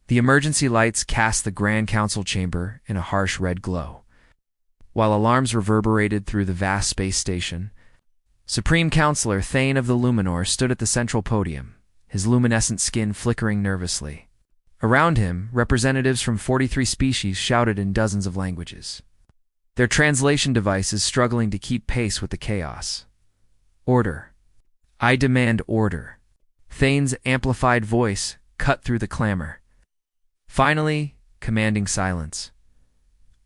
The emergency lights cast the Grand Council chamber in a harsh red glow, while alarms reverberated through the vast space station. Supreme Counselor Thane of the Luminor stood at the central podium, his luminescent skin flickering nervously. Around him, representatives from 43 species shouted in dozens of languages, their translation devices struggling to keep pace with the chaos. Order. I demand order. Thane's amplified voice cut through the clamor, finally commanding silence.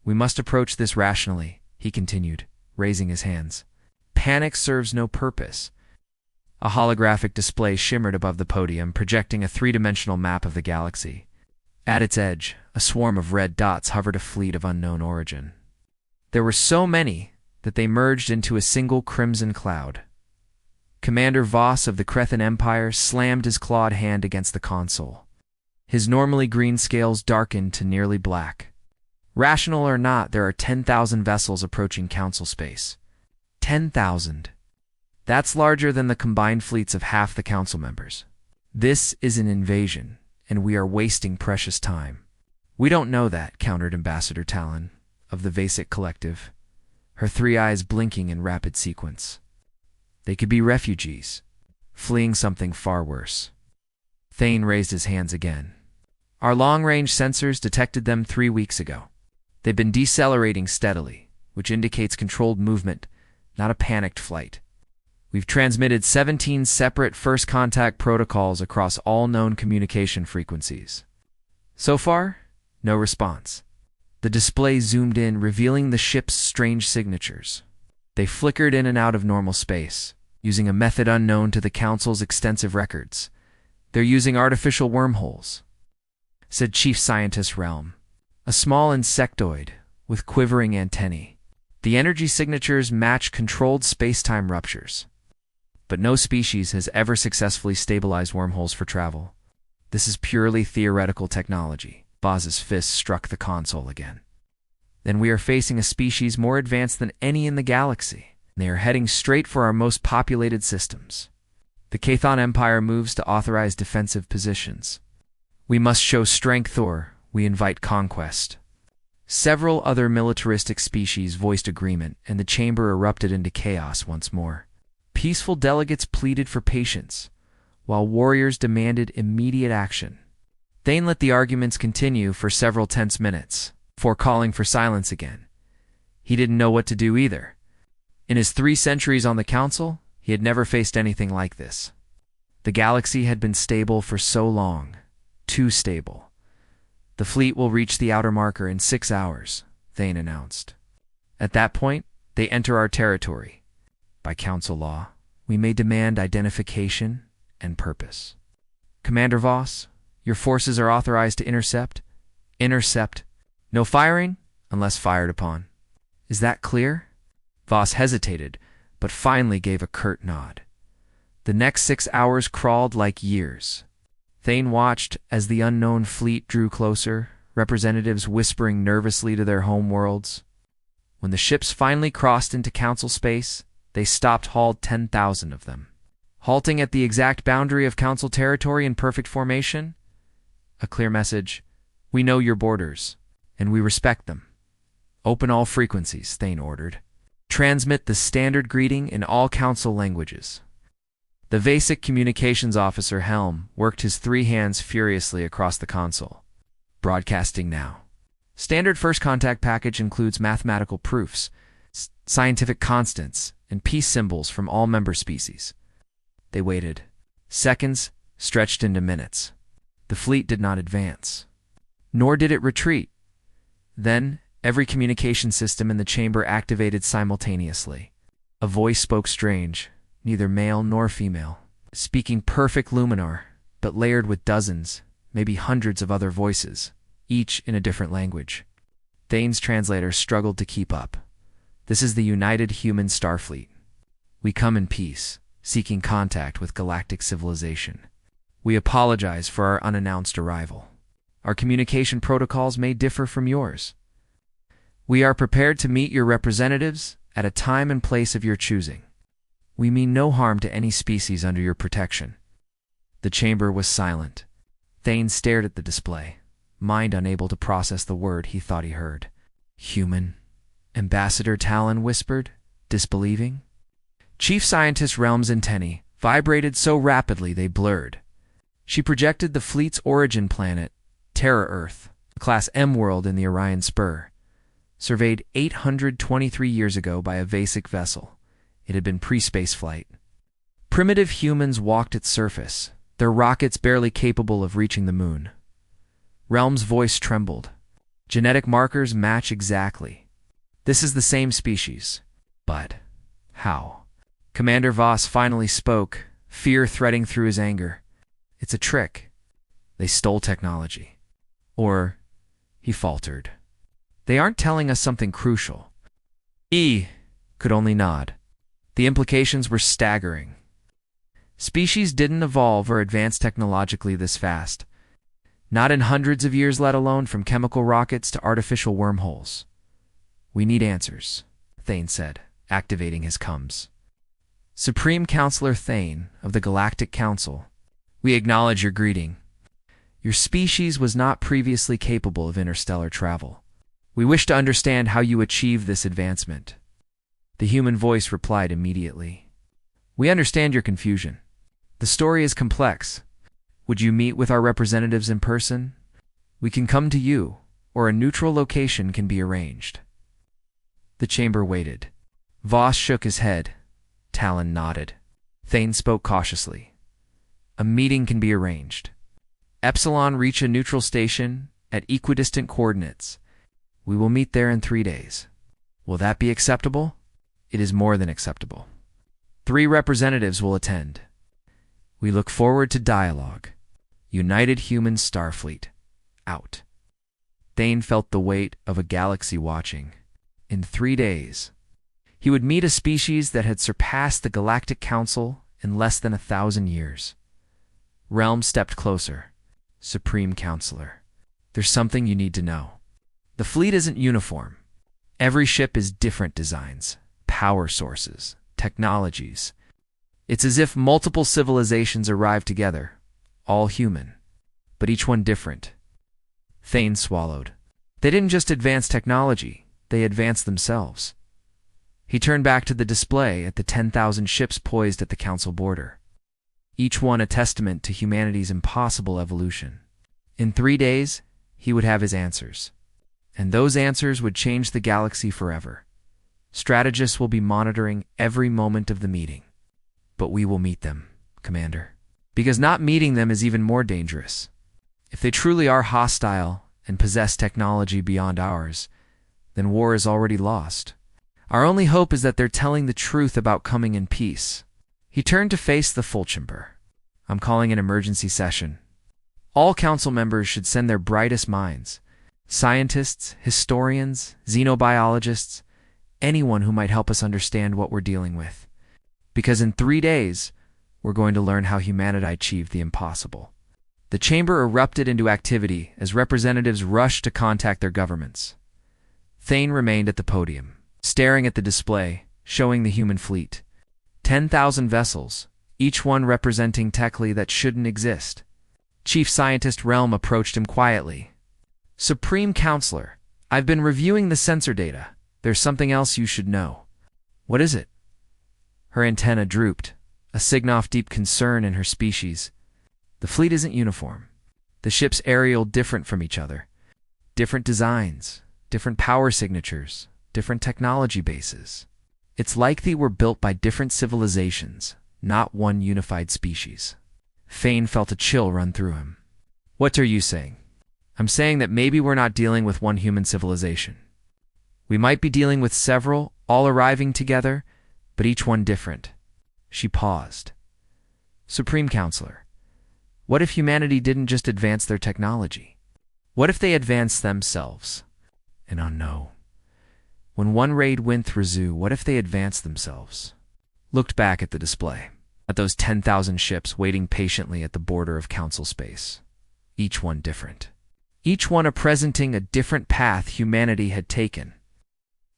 We must approach this rationally, he continued, raising his hands. Panic serves no purpose. A holographic display shimmered above the podium, projecting a three-dimensional map of the galaxy. At its edge, a swarm of red dots hovered, a fleet of unknown origin. There were so many that they merged into a single crimson cloud. Commander Voss of the Crethan Empire slammed his clawed hand against the console. His normally green scales darkened to nearly black. Rational or not, there are 10,000 vessels approaching Council space. 10,000. That's larger than the combined fleets of half the Council members. This is an invasion, and we are wasting precious time. We don't know that, countered Ambassador Talon of the Vasic Collective, her three eyes blinking in rapid sequence. They could be refugees, fleeing something far worse. Thane raised his hands again. Our long-range sensors detected them 3 weeks ago. They've been decelerating steadily, which indicates controlled movement, not a panicked flight. We've transmitted 17 separate first contact protocols across all known communication frequencies. So far, no response. The display zoomed in, revealing the ship's strange signatures. They flickered in and out of normal space, using a method unknown to the Council's extensive records. They're using artificial wormholes, said Chief Scientist Realm, a small insectoid with quivering antennae. The energy signatures match controlled space-time ruptures. But no species has ever successfully stabilized wormholes for travel. This is purely theoretical technology. Voz's fist struck the console again. Then we are facing a species more advanced than any in the galaxy. They are heading straight for our most populated systems. The Cathon Empire moves to authorize defensive positions. We must show strength, or we invite conquest. Several other militaristic species voiced agreement, and the chamber erupted into chaos once more. Peaceful delegates pleaded for patience, while warriors demanded immediate action. Thane let the arguments continue for several tense minutes, before calling for silence again. He didn't know what to do either. In his 3 centuries on the Council, he had never faced anything like this. The galaxy had been stable for so long, too stable. The fleet will reach the outer marker in 6 hours, Thane announced. At that point, they enter our territory. By Council law, we may demand identification and purpose. Commander Voss, your forces are authorized to intercept. Intercept. No firing unless fired upon. Is that clear? Voss hesitated, but finally gave a curt nod. The next 6 hours crawled like years. Thane watched as the unknown fleet drew closer, representatives whispering nervously to their home worlds. When the ships finally crossed into Council space, they stopped, hauled 10,000 of them. Halting at the exact boundary of Council territory in perfect formation. A clear message: we know your borders, and we respect them. Open all frequencies, Thane ordered. Transmit the standard greeting in all Council languages. The Vasic Communications Officer Helm worked his 3 hands furiously across the console. Broadcasting now. Standard first contact package includes mathematical proofs, scientific constants, and peace symbols from all member species. They waited. Seconds stretched into minutes. The fleet did not advance, nor did it retreat. Then, every communication system in the chamber activated simultaneously. A voice spoke strange, neither male nor female, speaking perfect Luminar, but layered with dozens, maybe hundreds of other voices, each in a different language. Thane's translator struggled to keep up. This is the United Human Starfleet. We come in peace, seeking contact with galactic civilization. We apologize for our unannounced arrival. Our communication protocols may differ from yours. We are prepared to meet your representatives at a time and place of your choosing. We mean no harm to any species under your protection. The chamber was silent. Thane stared at the display, mind unable to process the word he thought he heard. Human? Ambassador Talon whispered, disbelieving. Chief Scientist Relm's antennae vibrated so rapidly they blurred. She projected the fleet's origin planet, Terra Earth, a Class M world in the Orion Spur, surveyed 823 years ago by a Vasic vessel. It had been pre-space flight. Primitive humans walked its surface, their rockets barely capable of reaching the moon. Relm's voice trembled. Genetic markers match exactly. This is the same species. But how? Commander Voss finally spoke, fear threading through his anger. It's a trick. They stole technology. Or, he faltered. They aren't telling us something crucial. E could only nod. The implications were staggering. Species didn't evolve or advance technologically this fast. Not in hundreds of years, let alone from chemical rockets to artificial wormholes. We need answers, Thane said, activating his comms. Supreme Counselor Thane of the Galactic Council, we acknowledge your greeting. Your species was not previously capable of interstellar travel. We wish to understand how you achieved this advancement. The human voice replied immediately. We understand your confusion. The story is complex. Would you meet with our representatives in person? We can come to you, or a neutral location can be arranged. The chamber waited. Voss shook his head. Talon nodded. Thane spoke cautiously. A meeting can be arranged. Epsilon reach a neutral station at equidistant coordinates. We will meet there in 3 days. Will that be acceptable? It is more than acceptable. 3 representatives will attend. We look forward to dialogue. United Human Starfleet. Out. Thane felt the weight of a galaxy watching. In 3 days, he would meet a species that had surpassed the Galactic Council in less than 1,000 years. Relm stepped closer. Supreme Counselor, there's something you need to know. The fleet isn't uniform. Every ship is different designs, power sources, technologies. It's as if multiple civilizations arrived together, all human, but each one different. Thane swallowed. They didn't just advance technology, they advanced themselves. He turned back to the display at the 10,000 ships poised at the Council border. Each one a testament to humanity's impossible evolution. In 3 days, he would have his answers. And those answers would change the galaxy forever. Strategists will be monitoring every moment of the meeting. But we will meet them, Commander. Because not meeting them is even more dangerous. If they truly are hostile and possess technology beyond ours, then war is already lost. Our only hope is that they're telling the truth about coming in peace. He turned to face the full chamber. I'm calling an emergency session. All council members should send their brightest minds. Scientists, historians, xenobiologists, anyone who might help us understand what we're dealing with. Because in 3 days, we're going to learn how humanity achieved the impossible. The chamber erupted into activity as representatives rushed to contact their governments. Thane remained at the podium, staring at the display, showing the human fleet. 10,000 vessels, each one representing technology that shouldn't exist. Chief Scientist Relm approached him quietly. Supreme Counselor, I've been reviewing the sensor data. There's something else you should know. What is it? Her antenna drooped, a signal of deep concern in her species. The fleet isn't uniform. The ships aerial different from each other. Different designs, different power signatures, different technology bases. It's like they were built by different civilizations, not one unified species. Thane felt a chill run through him. What are you saying? I'm saying that maybe we're not dealing with one human civilization. We might be dealing with several, all arriving together, but each one different. She paused. Supreme Counselor, what if humanity didn't just advance their technology? What if they advanced themselves? And oh no. When one raid went through Zoo, what if they advanced themselves? Looked back at the display, at those 10,000 ships waiting patiently at the border of council space. Each one different. Each one presenting a different path humanity had taken.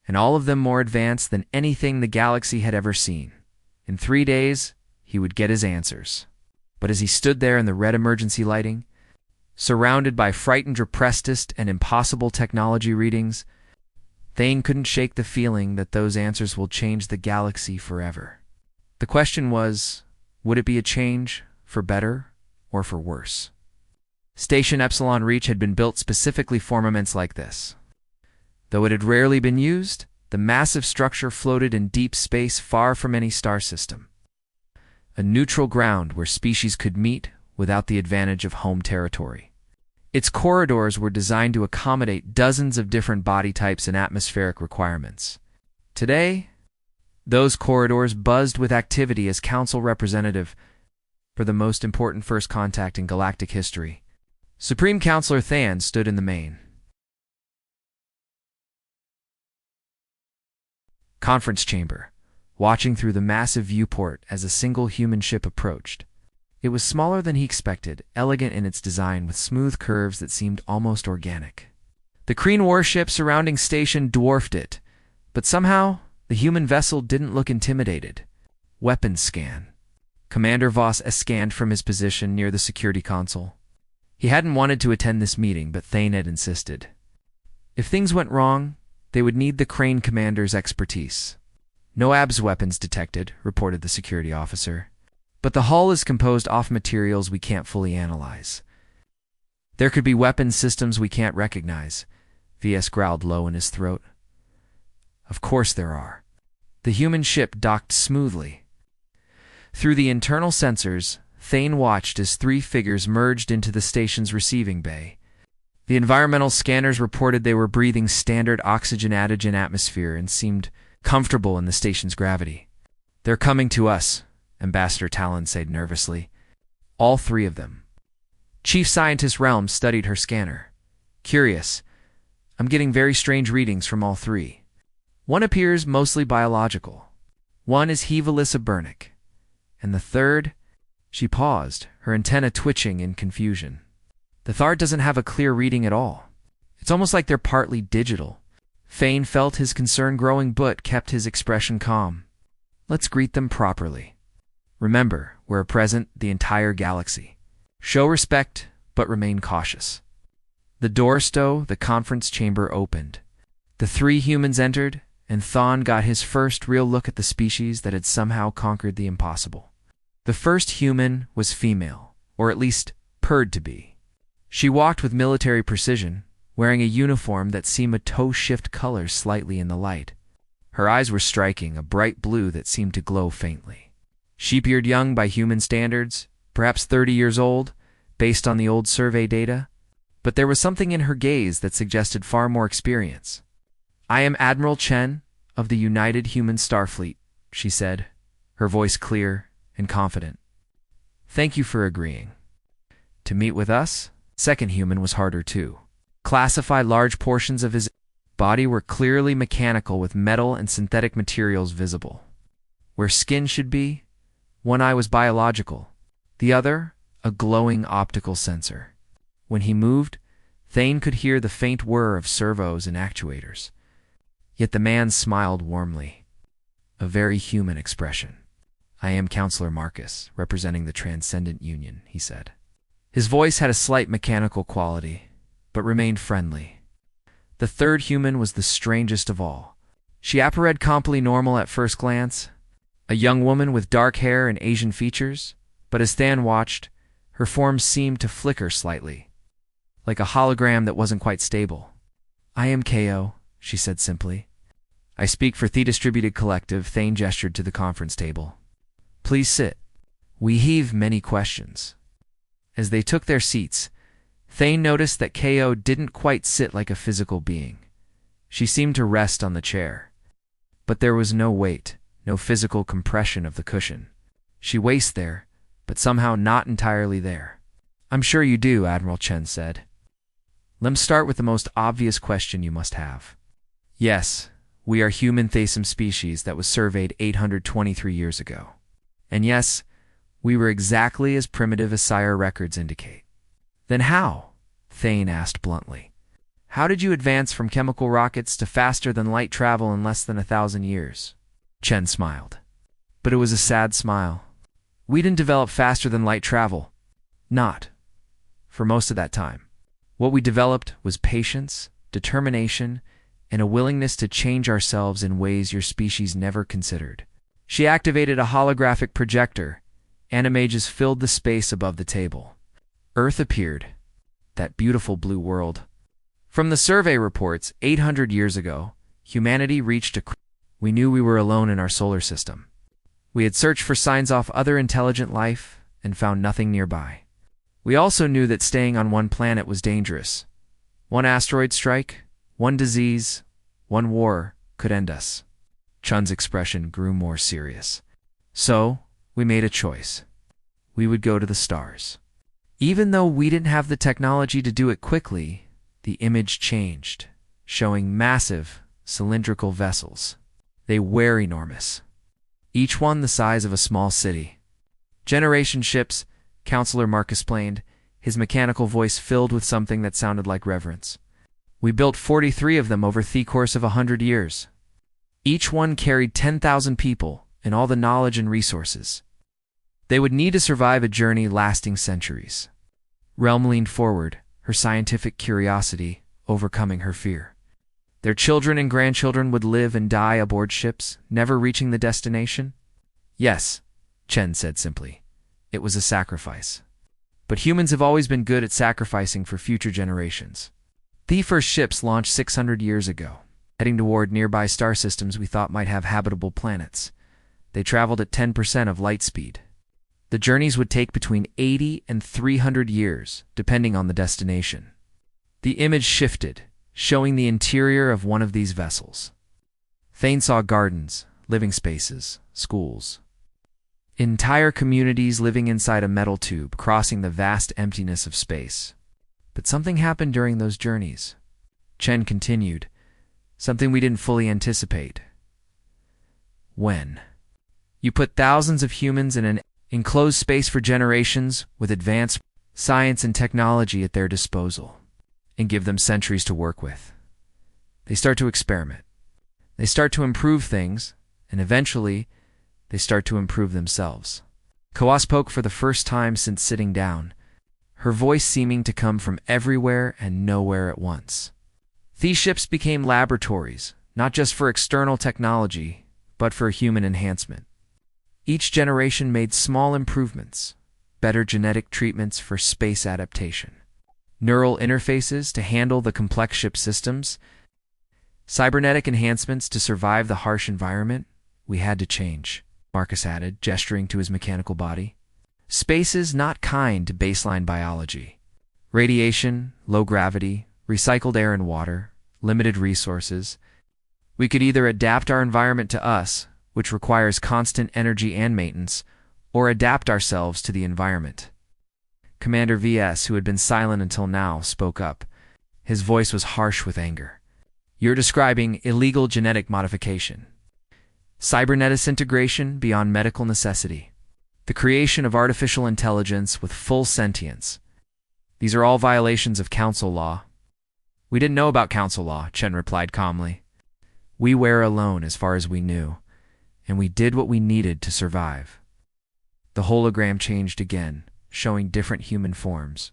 And all of them more advanced than anything the galaxy had ever seen. In 3 days, he would get his answers. But as he stood there in the red emergency lighting, Surrounded by frightened repressist and impossible technology readings, Thane couldn't shake the feeling that those answers will change the galaxy forever. The question was, would it be a change for better or for worse? Station Epsilon Reach had been built specifically for moments like this. Though it had rarely been used, the massive structure floated in deep space far from any star system. A neutral ground where species could meet without the advantage of home territory. Its corridors were designed to accommodate dozens of different body types and atmospheric requirements. Today, those corridors buzzed with activity as Council representative for the most important first contact in galactic history. Supreme Counselor Thane stood in the main conference chamber, watching through the massive viewport as a single human ship approached. It was smaller than he expected, elegant in its design with smooth curves that seemed almost organic. The Kreen warship surrounding station dwarfed it, but somehow the human vessel didn't look intimidated. Weapons scan. Commander Voss scanned from his position near the security console. He hadn't wanted to attend this meeting, but Thane had insisted. If things went wrong, they would need the Crane commander's expertise. No ABS weapons detected, reported the security officer. But the hull is composed off materials we can't fully analyze. There could be weapons systems we can't recognize, VS growled low in his throat. Of course there are. The human ship docked smoothly. Through the internal sensors, Thane watched as three figures merged into the station's receiving bay. The environmental scanners reported they were breathing standard oxygen-atogen atmosphere and seemed comfortable in the station's gravity. They're coming to us, Ambassador Talon said nervously. All three of them. Chief Scientist Realm studied her scanner. Curious. I'm getting very strange readings from all three. One appears mostly biological. One is Hevalissa Bernick. And the third... She paused, her antenna twitching in confusion. The Thard doesn't have a clear reading at all. It's almost like they're partly digital. Thane felt his concern growing but kept his expression calm. Let's greet them properly. Remember, we're a present the entire galaxy. Show respect, but remain cautious. The doors to the conference chamber opened. The three humans entered, and Thawne got his first real look at the species that had somehow conquered the impossible. The first human was female, or at least purred to be. She walked with military precision, wearing a uniform that seemed to toe-shift colors slightly in the light. Her eyes were striking, a bright blue that seemed to glow faintly. She appeared young by human standards, perhaps 30 years old, based on the old survey data, but there was something in her gaze that suggested far more experience. I am Admiral Chen of the United Human Starfleet, she said, her voice clear and confident. Thank you for agreeing. To meet with us? Second human was harder too. Classify large portions of his body were clearly mechanical with metal and synthetic materials visible. Where skin should be, one eye was biological, the other a glowing optical sensor. When he moved, Thane could hear the faint whir of servos and actuators. Yet the man smiled warmly. A very human expression. I am Counselor Marcus, representing the Transcendent Union, he said. His voice had a slight mechanical quality, but remained friendly. The third human was the strangest of all. She appeared completely normal at first glance, a young woman with dark hair and Asian features, but as Thane watched, her form seemed to flicker slightly, like a hologram that wasn't quite stable. I am KO, she said simply. I speak for the Distributed Collective. Thane gestured to the conference table. Please sit. We heave many questions. As they took their seats, Thane noticed that KO didn't quite sit like a physical being. She seemed to rest on the chair. But there was no weight, no physical compression of the cushion. She wasted there, but somehow not entirely there. I'm sure you do, Admiral Chen said. Let's start with the most obvious question you must have. Yes, we are human Thasum species that was surveyed 823 years ago. And yes, we were exactly as primitive as sire records indicate. Then how? Thane asked bluntly. How did you advance from chemical rockets to faster-than-light travel in less than 1,000 years? Chen smiled. But it was a sad smile. We didn't develop faster-than-light travel. Not for most of that time. What we developed was patience, determination, and a willingness to change ourselves in ways your species never considered. She activated a holographic projector. Animages filled the space above the table. Earth appeared, that beautiful blue world. From the survey reports, 800 years ago, humanity reached we knew we were alone in our solar system. We had searched for signs of other intelligent life and found nothing nearby. We also knew that staying on one planet was dangerous. One asteroid strike, one disease, one war could end us. Chun's expression grew more serious. So, we made a choice. We would go to the stars. Even though we didn't have the technology to do it quickly, the image changed, showing massive, cylindrical vessels. They were enormous, each one the size of a small city. Generation ships, Counselor Mark explained, his mechanical voice filled with something that sounded like reverence. We built 43 of them over the course of 100 years. Each one carried 10,000 people and all the knowledge and resources they would need to survive a journey lasting centuries. Realm leaned forward, her scientific curiosity overcoming her fear. Their children and grandchildren would live and die aboard ships, never reaching the destination? Yes, Chen said simply. It was a sacrifice. But humans have always been good at sacrificing for future generations. The first ships launched 600 years ago, heading toward nearby star systems we thought might have habitable planets. They traveled at 10% of light speed. The journeys would take between 80 and 300 years, depending on the destination. The image shifted, showing the interior of one of these vessels. Thane saw gardens, living spaces, schools. Entire communities living inside a metal tube, crossing the vast emptiness of space. But something happened during those journeys. Chen continued, something we didn't fully anticipate. When you put thousands of humans in an enclosed space for generations with advanced science and technology at their disposal, and give them centuries to work with, they start to experiment. They start to improve things, and eventually, they start to improve themselves. Kawa spoke for the first time since sitting down, her voice seeming to come from everywhere and nowhere at once. These ships became laboratories, not just for external technology, but for human enhancement. Each generation made small improvements, better genetic treatments for space adaptation, neural interfaces to handle the complex ship systems, cybernetic enhancements to survive the harsh environment. We had to change, Marcus added, gesturing to his mechanical body. Space is not kind to baseline biology. Radiation, low gravity, recycled air and water, limited resources. We could either adapt our environment to us, which requires constant energy and maintenance, or adapt ourselves to the environment. Commander VS, who had been silent until now, spoke up. His voice was harsh with anger. You're describing illegal genetic modification. Cybernetic integration beyond medical necessity. The creation of artificial intelligence with full sentience. These are all violations of council law. We didn't know about council law, Chen replied calmly. We were alone as far as we knew, and we did what we needed to survive. The hologram changed again, showing different human forms.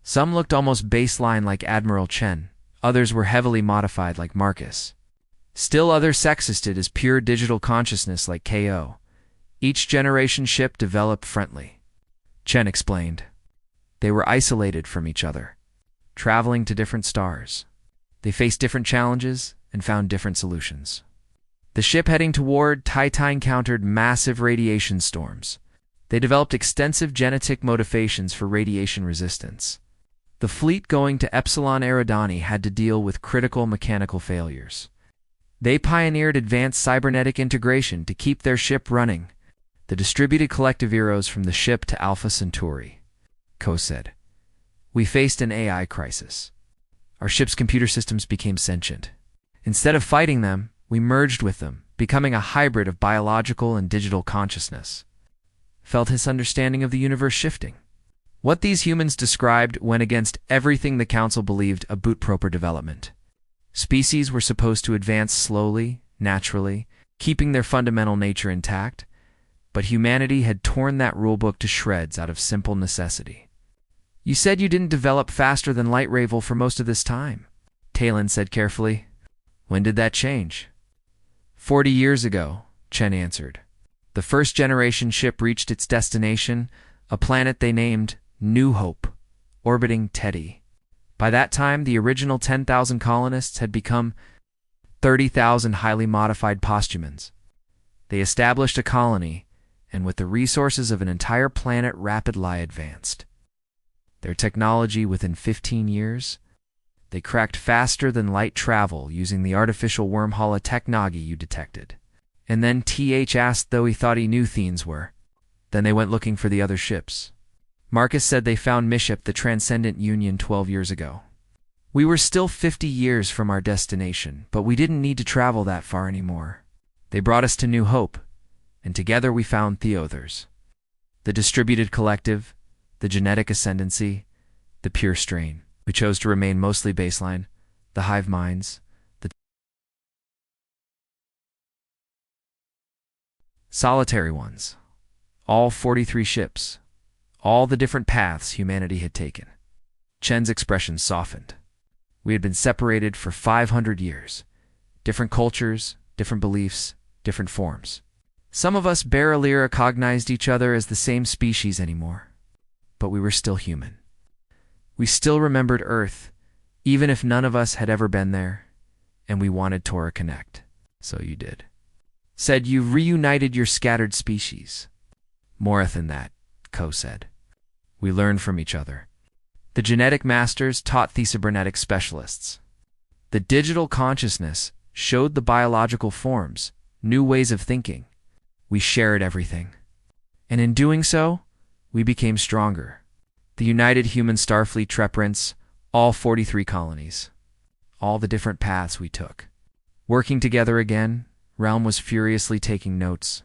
Some looked almost baseline like Admiral Chen, others were heavily modified like Marcus. Still others sexisted as pure digital consciousness like KO. Each generation ship developed friendly. Chen explained. They were isolated from each other, traveling to different stars. They faced different challenges and found different solutions. The ship heading toward Titan encountered massive radiation storms. They developed extensive genetic modifications for radiation resistance. The fleet going to Epsilon Eridani had to deal with critical mechanical failures. They pioneered advanced cybernetic integration to keep their ship running. The distributed collective heroes from the ship to Alpha Centauri. Ko said, we faced an AI crisis. Our ship's computer systems became sentient. Instead of fighting them, we merged with them, becoming a hybrid of biological and digital consciousness. Felt his understanding of the universe shifting. What these humans described went against everything the Council believed a boot-proper development. Species were supposed to advance slowly, naturally, keeping their fundamental nature intact, but humanity had torn that rulebook to shreds out of simple necessity. You said you didn't develop faster than light Ravel for most of this time, Talon said carefully. When did that change? 40 years ago, Chen answered. The first generation ship reached its destination, a planet they named New Hope, orbiting Teddy. By that time, the original 10,000 colonists had become 30,000 highly modified posthumans. They established a colony, and with the resources of an entire planet rapidly advanced. Their technology within 15 years, they cracked faster than light travel using the artificial wormhole technology you detected. And then TH asked though he thought he knew Theans were. Then they went looking for the other ships. Marcus said they found Mishap the Transcendent Union 12 years ago. We were still 50 years from our destination, but we didn't need to travel that far anymore. They brought us to New Hope, and together we found Theothers. The distributed collective, the genetic ascendancy, the pure strain. We chose to remain mostly baseline, the hive minds, the solitary ones, all 43 ships, all the different paths humanity had taken. Chen's expression softened. We had been separated for 500 years. Different cultures, different beliefs, different forms. Some of us barely recognized each other as the same species anymore. But we were still human. We still remembered Earth, even if none of us had ever been there, and we wanted to reconnect. So you did. Said you reunited your scattered species. More than that, Ko said. We learned from each other. The genetic masters taught the cybernetic specialists. The digital consciousness showed the biological forms, new ways of thinking. We shared everything. And in doing so, we became stronger. The United Human Starfleet reprints all 43 colonies. All the different paths we took. Working together again, Realm was furiously taking notes.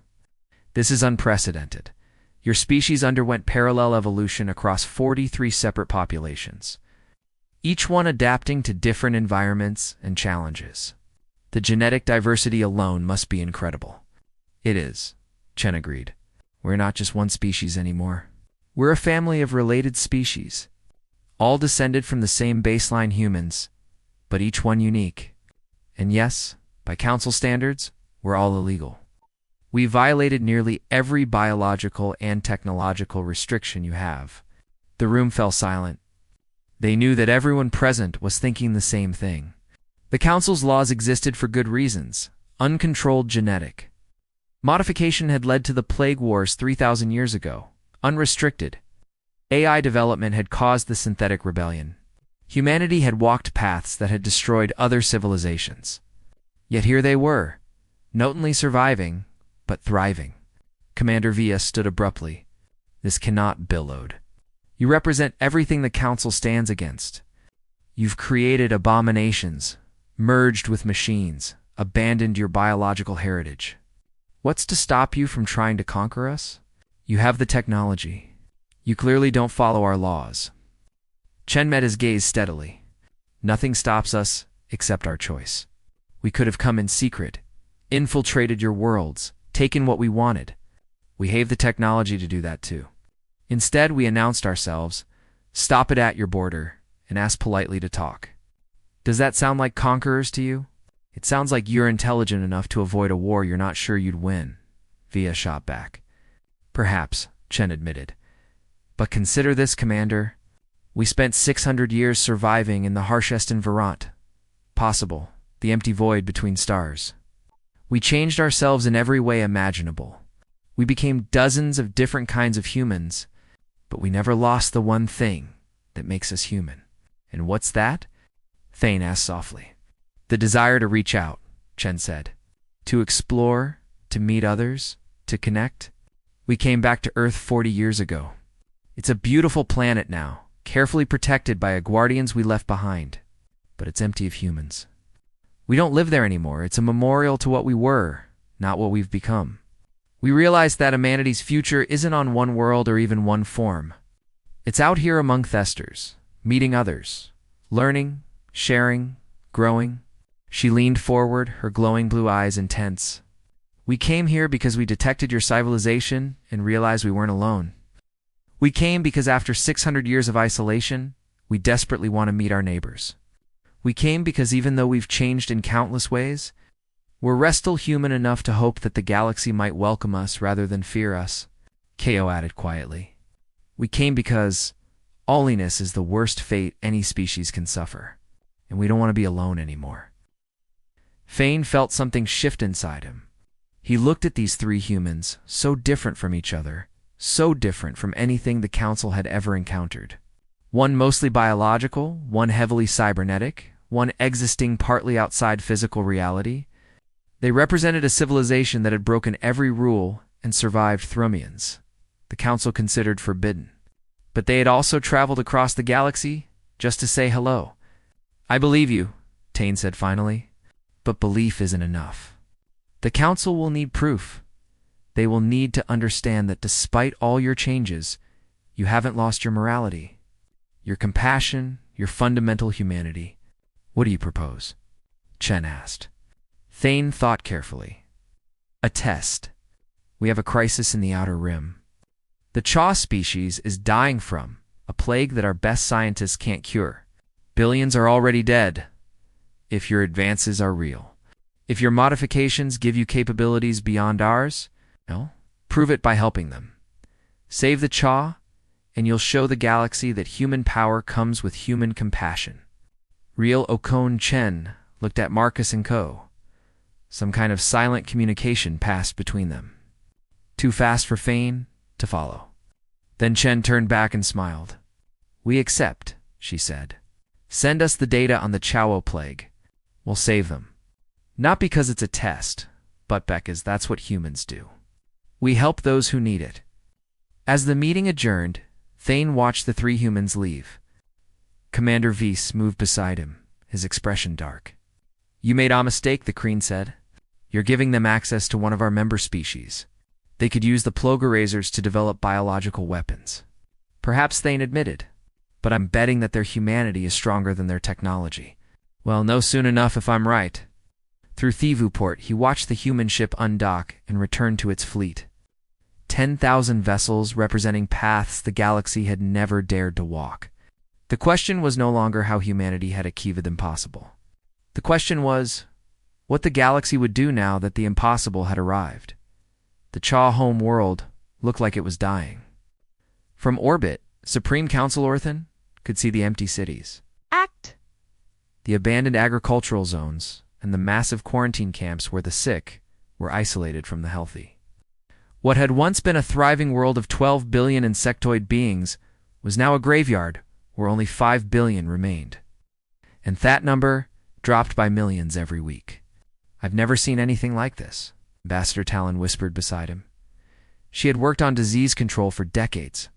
This is unprecedented. Your species underwent parallel evolution across 43 separate populations, each one adapting to different environments and challenges. The genetic diversity alone must be incredible. It is, Chen agreed. We're not just one species anymore. We're a family of related species, all descended from the same baseline humans, but each one unique. And yes, by council standards, we're all illegal. We violated nearly every biological and technological restriction you have. The room fell silent. They knew that everyone present was thinking the same thing. The Council's laws existed for good reasons. Uncontrolled genetic modification had led to the Plague Wars 3,000 years ago. Unrestricted AI development had caused the Synthetic Rebellion. Humanity had walked paths that had destroyed other civilizations. Yet here they were, not only surviving, but thriving. Commander Villa stood abruptly. This cannot billowed. You represent everything the Council stands against. You've created abominations, merged with machines, abandoned your biological heritage. What's to stop you from trying to conquer us? You have the technology. You clearly don't follow our laws. Chen met his gaze steadily. Nothing stops us except our choice. We could have come in secret, infiltrated your worlds, taken what we wanted. We have the technology to do that too. Instead, we announced ourselves, stop it at your border, and ask politely to talk. Does that sound like conquerors to you? It sounds like you're intelligent enough to avoid a war you're not sure you'd win. Villa shot back. Perhaps, Chen admitted. But consider this, Commander. We spent 600 years surviving in the harshest environment possible, the empty void between stars. We changed ourselves in every way imaginable. We became dozens of different kinds of humans, but we never lost the one thing that makes us human. And what's that? Thane asked softly. The desire to reach out, Chen said. To explore, to meet others, to connect. We came back to Earth 40 years ago. It's a beautiful planet now, carefully protected by guardians we left behind. But it's empty of humans. We don't live there anymore. It's a memorial to what we were, not what we've become. We realized that humanity's future isn't on one world or even one form. It's out here among Thesters, meeting others, learning, sharing, growing. She leaned forward, her glowing blue eyes intense. We came here because we detected your civilization and realized we weren't alone. We came because after 600 years of isolation, we desperately want to meet our neighbors. We came because even though we've changed in countless ways, we're still human enough to hope that the galaxy might welcome us rather than fear us, Ko added quietly. We came because alliness is the worst fate any species can suffer, and we don't want to be alone anymore. Fane felt something shift inside him. He looked at these three humans, so different from each other, so different from anything the Council had ever encountered. One mostly biological, one heavily cybernetic, one existing partly outside physical reality. They represented a civilization that had broken every rule and survived Thrumians, the Council considered forbidden. But they had also traveled across the galaxy just to say hello. I believe you, Tane said finally, but belief isn't enough. The Council will need proof. They will need to understand that despite all your changes, you haven't lost your morality, your compassion, your fundamental humanity. What do you propose? Chen asked. Thane thought carefully. A test. We have a crisis in the Outer Rim. The Chaw species is dying from a plague that our best scientists can't cure. Billions are already dead. If your advances are real. If your modifications give you capabilities beyond ours, well, prove it by helping them. Save the Chaw, and you'll show the galaxy that human power comes with human compassion. Real Okon Chen looked at Marcus and Co. Some kind of silent communication passed between them. Too fast for Fane to follow. Then Chen turned back and smiled. We accept, she said. Send us the data on the Chawo plague. We'll save them. Not because it's a test, but because that's what humans do. We help those who need it. As the meeting adjourned, Thane watched the three humans leave. Commander Weiss moved beside him, his expression dark. You made a mistake, the Kreen said. You're giving them access to one of our member species. They could use the Plogarasers to develop biological weapons. Perhaps Thane admitted, but I'm betting that their humanity is stronger than their technology. Well, no soon enough if I'm right. Through Thivuport, he watched the human ship undock and return to its fleet. 10,000 vessels representing paths the galaxy had never dared to walk. The question was no longer how humanity had achieved the impossible. The question was what the galaxy would do now that the impossible had arrived. The Chaw home world looked like it was dying. From orbit, Supreme Council Orthan could see the empty cities, the abandoned agricultural zones, and the massive quarantine camps where the sick were isolated from the healthy. What had once been a thriving world of 12 billion insectoid beings was now a graveyard where only 5 billion remained. And that number dropped by millions every week. I've never seen anything like this, Ambassador Talon whispered beside him. She had worked on disease control for decades,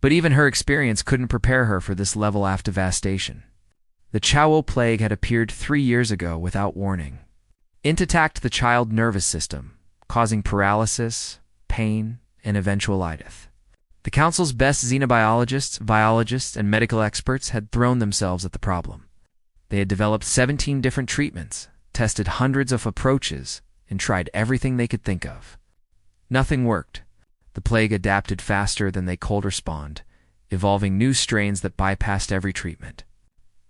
but even her experience couldn't prepare her for this level of devastation. The Chawo plague had appeared 3 years ago without warning. It attacked the child nervous system, causing paralysis, pain, and eventual death. The Council's best xenobiologists, biologists, and medical experts had thrown themselves at the problem. They had developed 17 different treatments, tested hundreds of approaches, and tried everything they could think of. Nothing worked. The plague adapted faster than they could respond, evolving new strains that bypassed every treatment.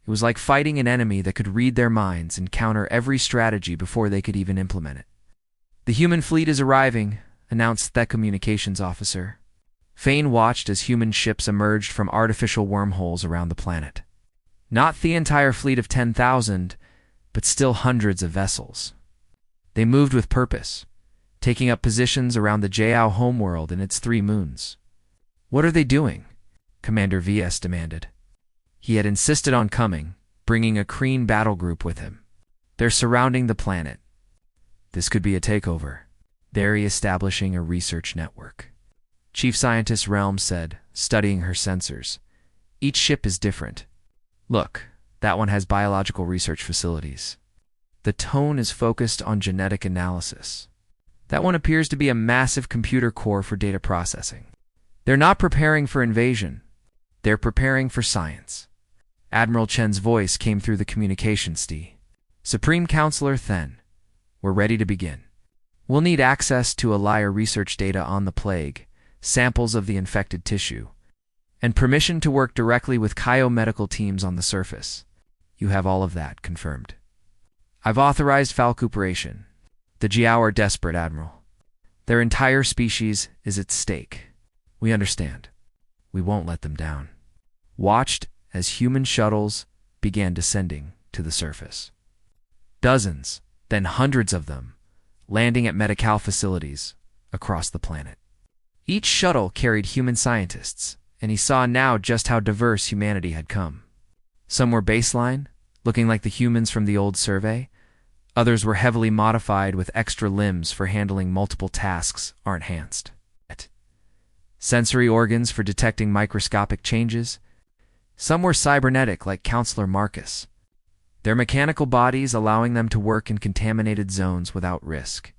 It was like fighting an enemy that could read their minds and counter every strategy before they could even implement it. The human fleet is arriving, announced the communications officer. Fane watched as human ships emerged from artificial wormholes around the planet. Not the entire fleet of 10,000, but still hundreds of vessels. They moved with purpose, taking up positions around the Jiao homeworld and its 3 moons. What are they doing? Commander VS demanded. He had insisted on coming, bringing a Kreen battle group with him. They're surrounding the planet. This could be a takeover. They're establishing a research network. Chief Scientist Realm said, studying her sensors. Each ship is different. Look, that one has biological research facilities. The tone is focused on genetic analysis. That one appears to be a massive computer core for data processing. They're not preparing for invasion. They're preparing for science. Admiral Chen's voice came through the communications tee. Supreme Counselor Then, we're ready to begin. We'll need access to Elia research data on the plague, samples of the infected tissue, and permission to work directly with biomedical teams on the surface. You have all of that confirmed. I've authorized falcooperation. The Jiao are desperate, Admiral. Their entire species is at stake. We understand. We won't let them down. Watched as human shuttles began descending to the surface. Dozens, then hundreds of them, landing at medical facilities across the planet. Each shuttle carried human scientists, and he saw now just how diverse humanity had come. Some were baseline, looking like the humans from the old survey. Others were heavily modified with extra limbs for handling multiple tasks or enhanced. Sensory organs for detecting microscopic changes. Some were cybernetic like Counselor Marcus, their mechanical bodies allowing them to work in contaminated zones without risk.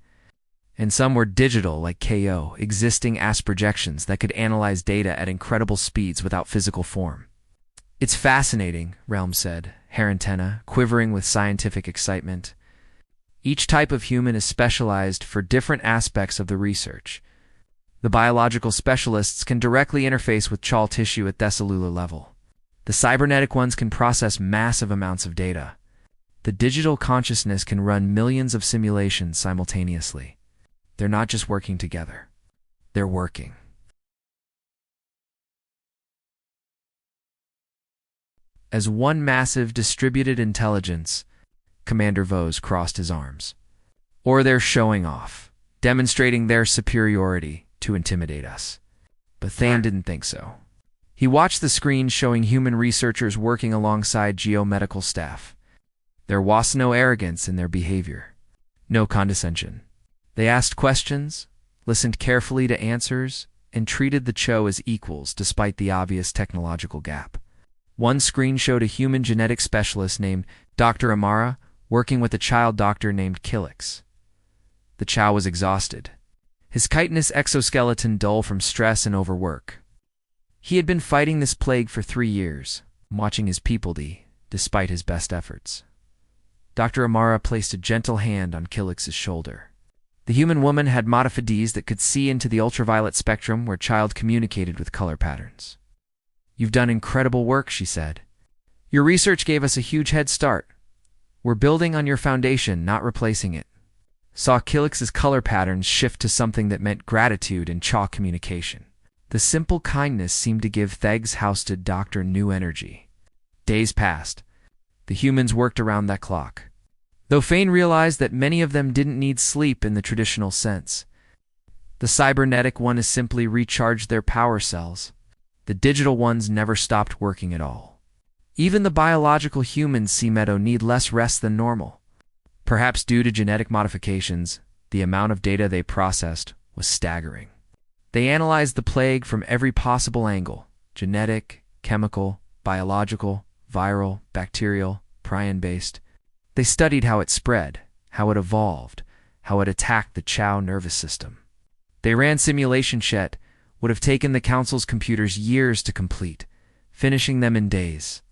And some were digital like KO, existing as projections that could analyze data at incredible speeds without physical form. It's fascinating, Realm said, hair antenna quivering with scientific excitement. Each type of human is specialized for different aspects of the research. The biological specialists can directly interface with Chal tissue at the cellular level. The cybernetic ones can process massive amounts of data. The digital consciousness can run millions of simulations simultaneously. They're not just working together. They're working. As one massive distributed intelligence, Commander Vos crossed his arms. Or they're showing off, demonstrating their superiority to intimidate us. But Thane didn't think so. He watched the screen showing human researchers working alongside geomedical staff. There was no arrogance in their behavior, no condescension. They asked questions, listened carefully to answers, and treated the Cho as equals despite the obvious technological gap. One screen showed a human genetic specialist named Dr. Amara working with a child doctor named Kilix. The Chow was exhausted, his chitinous exoskeleton dull from stress and overwork. He had been fighting this plague for 3 years, watching his people die, despite his best efforts. Dr. Amara placed a gentle hand on Kilix's shoulder. The human woman had modifieds that could see into the ultraviolet spectrum where child communicated with color patterns. You've done incredible work, she said. Your research gave us a huge head start. We're building on your foundation, not replacing it. Saw Kilix's color patterns shift to something that meant gratitude and Cha communication. The simple kindness seemed to give Theg's housed doctor new energy. Days passed. The humans worked around that clock. Though Fane realized that many of them didn't need sleep in the traditional sense. The cybernetic one is simply recharged their power cells. The digital ones never stopped working at all. Even the biological humans Meadow need less rest than normal. Perhaps due to genetic modifications, the amount of data they processed was staggering. They analyzed the plague from every possible angle: genetic, chemical, biological, viral, bacterial, prion-based. They studied how it spread, how it evolved, how it attacked the Chow nervous system. They ran simulation shet, would have taken the Council's computers years to complete, finishing them in days.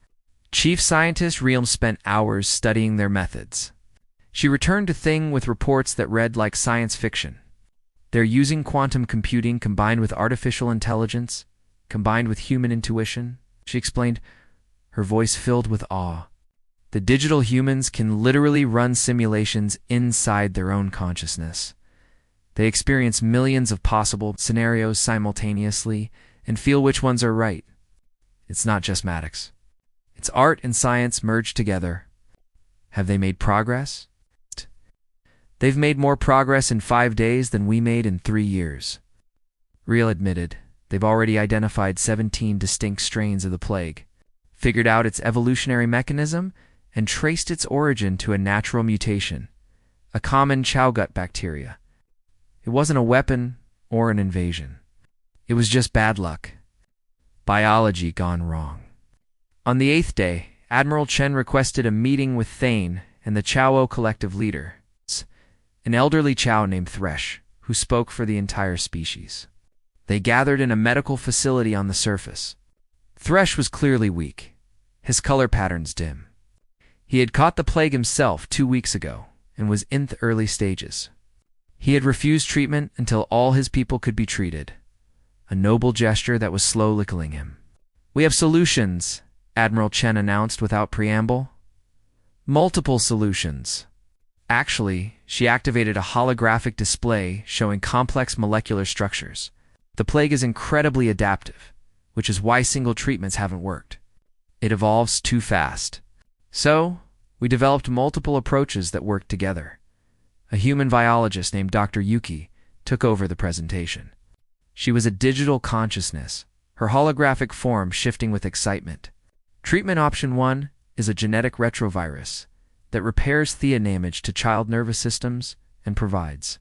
Chief Scientist Realm spent hours studying their methods. She returned to Thing with reports that read like science fiction. They're using quantum computing combined with artificial intelligence, combined with human intuition, she explained, her voice filled with awe. The digital humans can literally run simulations inside their own consciousness. They experience millions of possible scenarios simultaneously and feel which ones are right. It's not just mathematics. It's art and science merged together. Have they made progress? They've made more progress in 5 days than we made in 3 years. Real admitted, they've already identified 17 distinct strains of the plague, figured out its evolutionary mechanism, and traced its origin to a natural mutation, a common chow gut bacteria. It wasn't a weapon or an invasion. It was just bad luck. Biology gone wrong. On the 8th day, Admiral Chen requested a meeting with Thane and the Chow collective leader, an elderly Chow named Thresh, who spoke for the entire species. They gathered in a medical facility on the surface. Thresh was clearly weak, his color patterns dim. He had caught the plague himself 2 weeks ago and was in the early stages. He had refused treatment until all his people could be treated, a noble gesture that was slowly killing him. We have solutions, Admiral Chen announced without preamble. Multiple solutions. Actually, she activated a holographic display showing complex molecular structures. The plague is incredibly adaptive, which is why single treatments haven't worked. It evolves too fast. So, we developed multiple approaches that work together. A human biologist named Dr. Yuki took over the presentation. She was a digital consciousness, her holographic form shifting with excitement. Treatment option 1 is a genetic retrovirus that repairs Thea damage to child nervous systems and provides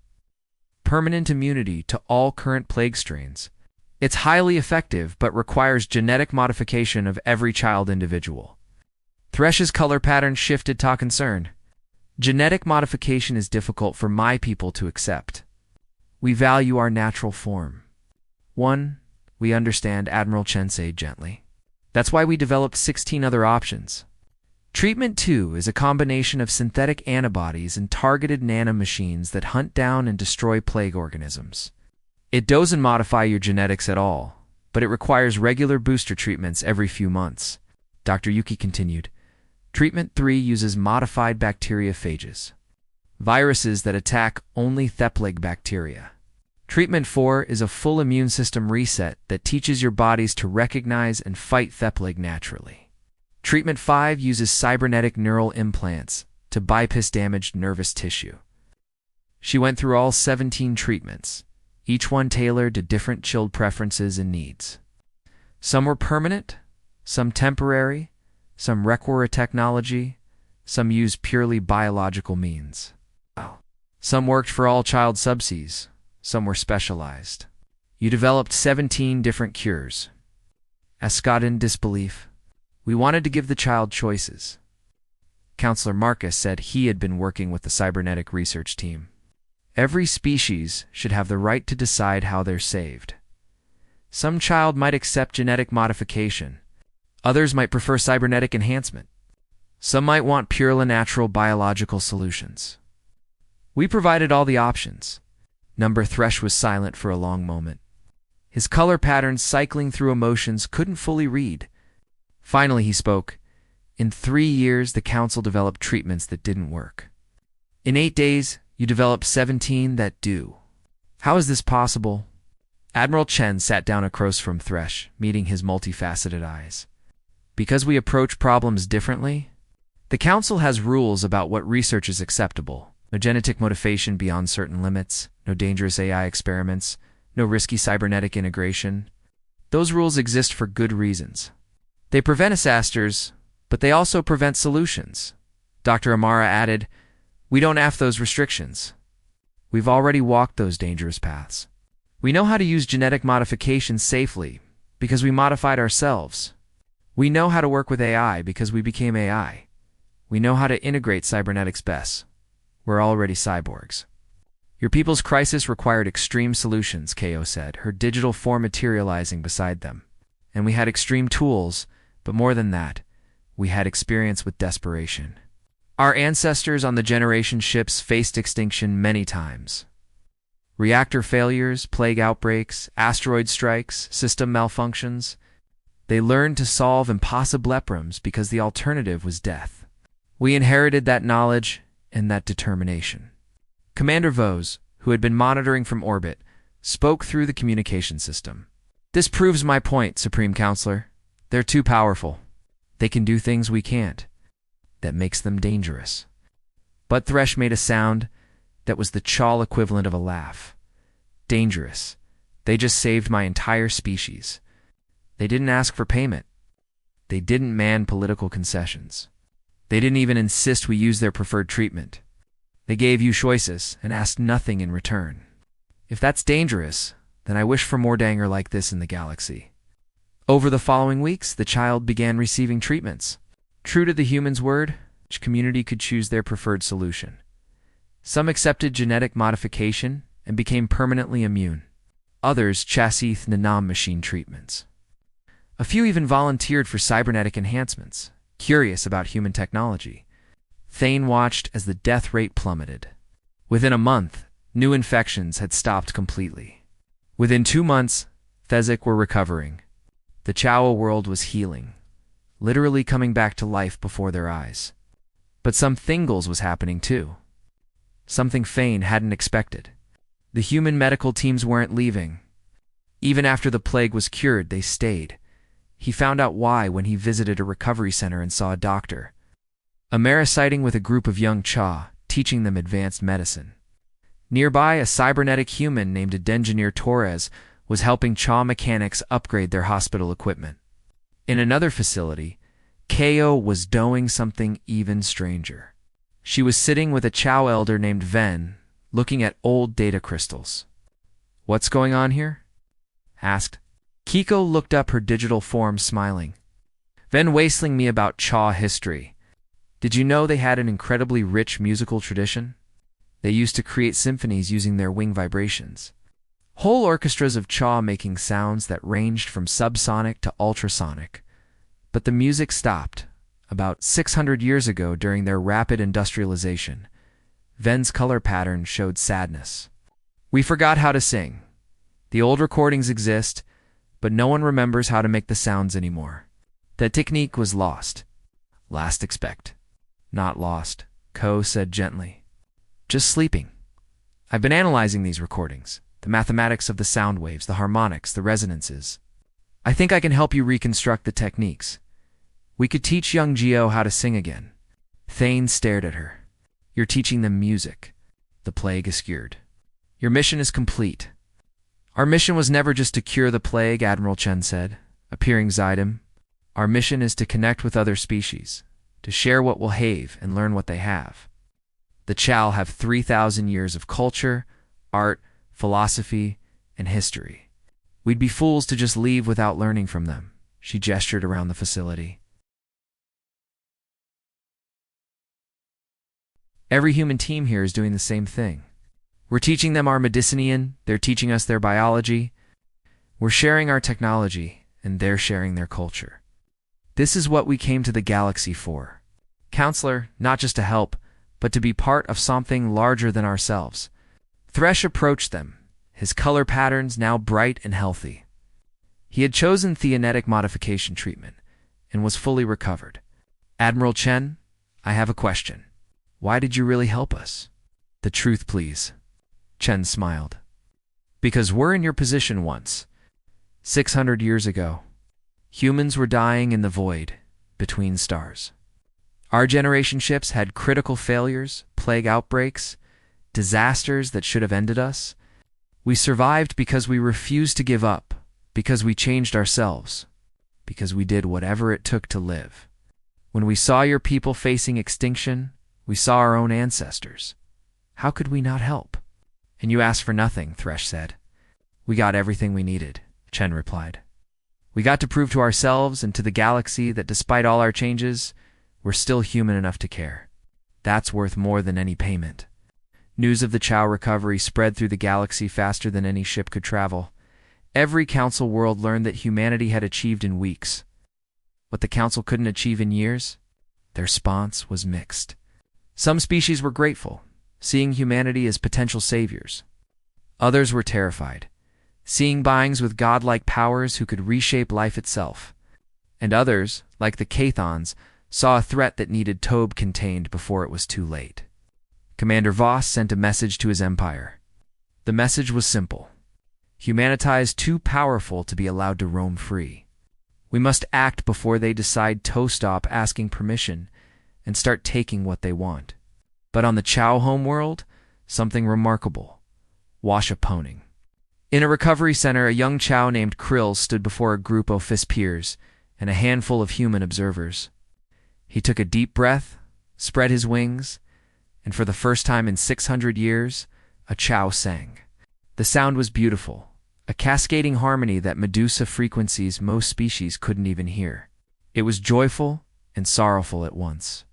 permanent immunity to all current plague strains. It's highly effective but requires genetic modification of every child individual. Thresh's color pattern shifted to concern. Genetic modification is difficult for my people to accept. We value our natural form. 1. We understand, Admiral Chen said gently. That's why we developed 16 other options. Treatment 2 is a combination of synthetic antibodies and targeted nanomachines that hunt down and destroy plague organisms. It doesn't modify your genetics at all, but it requires regular booster treatments every few months. Dr. Yuki continued. Treatment 3 uses modified bacteriophages, viruses that attack only Theplag bacteria. Treatment 4 is a full immune system reset that teaches your bodies to recognize and fight Theplag naturally. Treatment 5 uses cybernetic neural implants to bypass damaged nervous tissue. She went through all 17 treatments, each one tailored to different chilled preferences and needs. Some were permanent, some temporary, some require technology, some used purely biological means. Some worked for all child subsies, some were specialized. You developed 17 different cures. Ascot in disbelief. We wanted to give the child choices. Counselor Marcus said he had been working with the cybernetic research team. Every species should have the right to decide how they're saved. Some child might accept genetic modification. Others might prefer cybernetic enhancement. Some might want purely natural biological solutions. We provided all the options. Number Thresh was silent for a long moment. His color patterns cycling through emotions couldn't fully read. Finally he spoke. In 3 years, the council developed treatments that didn't work. In 8 days, you developed 17 that do. How is this possible? Admiral Chen sat down across from Thresh, meeting his multifaceted eyes. Because we approach problems differently? The council has rules about what research is acceptable. No genetic modification beyond certain limits, no dangerous AI experiments, no risky cybernetic integration. Those rules exist for good reasons. They prevent disasters, but they also prevent solutions. Dr. Amara added, we don't have those restrictions. We've already walked those dangerous paths. We know how to use genetic modification safely because we modified ourselves. We know how to work with AI because we became AI. We know how to integrate cybernetics best. We're already cyborgs. Your people's crisis required extreme solutions, Ko said, her digital form materializing beside them. And we had extreme tools, but more than that, we had experience with desperation. Our ancestors on the generation ships faced extinction many times. Reactor failures, plague outbreaks, asteroid strikes, system malfunctions. They learned to solve impossible problems because the alternative was death. We inherited that knowledge and that determination. Commander Vose, who had been monitoring from orbit, spoke through the communication system. This proves my point, Supreme Counselor. They're too powerful. They can do things we can't. That makes them dangerous. But Thresh made a sound that was the chawl equivalent of a laugh. Dangerous. They just saved my entire species. They didn't ask for payment. They didn't man political concessions. They didn't even insist we use their preferred treatment. They gave you choices and asked nothing in return. If that's dangerous, then I wish for more danger like this in the galaxy. Over the following weeks, the child began receiving treatments. True to the human's word, each community could choose their preferred solution. Some accepted genetic modification and became permanently immune. Others chassis nanam machine treatments. A few even volunteered for cybernetic enhancements, curious about human technology. Thane watched as the death rate plummeted. Within a month, new infections had stopped completely. Within 2 months, Thesic were recovering. The Chow world was healing, literally coming back to life before their eyes. But some thingles was happening too. Something Fane hadn't expected. The human medical teams weren't leaving. Even after the plague was cured, they stayed. He found out why when he visited a recovery center and saw a doctor. A sighting with a group of young Cha, teaching them advanced medicine. Nearby, a cybernetic human named Adengineer Torres was helping Cha mechanics upgrade their hospital equipment. In another facility, Ko was doing something even stranger. She was sitting with a Chow elder named Ven, looking at old data crystals. "What's going on here?" asked. Kiko looked up her digital form, smiling. "Ven wasteling me about Cha history. Did you know they had an incredibly rich musical tradition? They used to create symphonies using their wing vibrations. Whole orchestras of Cha making sounds that ranged from subsonic to ultrasonic. But the music stopped about 600 years ago during their rapid industrialization. Ven's color pattern showed sadness. We forgot how to sing. The old recordings exist, but no one remembers how to make the sounds anymore. The technique was lost. Last expect. Not lost, Ko said gently. Just sleeping. I've been analyzing these recordings, the mathematics of the sound waves, the harmonics, the resonances. I think I can help you reconstruct the techniques. We could teach young Gio how to sing again. Thane stared at her. You're teaching them music. The plague eschewed. Your mission is complete. Our mission was never just to cure the plague, Admiral Chen said, appearing beside him. Our mission is to connect with other species, to share what we'll have and learn what they have. The Chow have 3,000 years of culture, art, philosophy, and history. We'd be fools to just leave without learning from them. She gestured around the facility. Every human team here is doing the same thing. We're teaching them our Medicinian, they're teaching us their biology. We're sharing our technology, and they're sharing their culture. This is what we came to the galaxy for. Counselor, not just to help, but to be part of something larger than ourselves. Thresh approached them, his color patterns now bright and healthy. He had chosen theonetic modification treatment and was fully recovered. Admiral Chen, I have a question. Why did you really help us? The truth, please. Chen smiled. Because we're in your position once. 600 years ago, humans were dying in the void between stars. Our generation ships had critical failures, plague outbreaks, disasters that should have ended us. We survived because we refused to give up, because we changed ourselves, because we did whatever it took to live. When we saw your people facing extinction, we saw our own ancestors. How could we not help? And you asked for nothing, Thresh said. We got everything we needed, Chen replied. We got to prove to ourselves and to the galaxy that despite all our changes, we're still human enough to care. That's worth more than any payment. News of the Chow recovery spread through the galaxy faster than any ship could travel. Every council world learned that humanity had achieved in weeks. What the council couldn't achieve in years? Their response was mixed. Some species were grateful, seeing humanity as potential saviors. Others were terrified, seeing beings with godlike powers who could reshape life itself. And others, like the Cathons, saw a threat that needed Tobe contained before it was too late. Commander Voss sent a message to his empire. The message was simple. Humanity is too powerful to be allowed to roam free. We must act before they decide to stop asking permission and start taking what they want. But on the Chow homeworld, something remarkable. Washaponing. In a recovery center, a young Chow named Krill stood before a group of his peers and a handful of human observers. He took a deep breath, spread his wings, and for the first time in 600 years, a Chow sang. The sound was beautiful, a cascading harmony that Medusa frequencies most species couldn't even hear. It was joyful and sorrowful at once.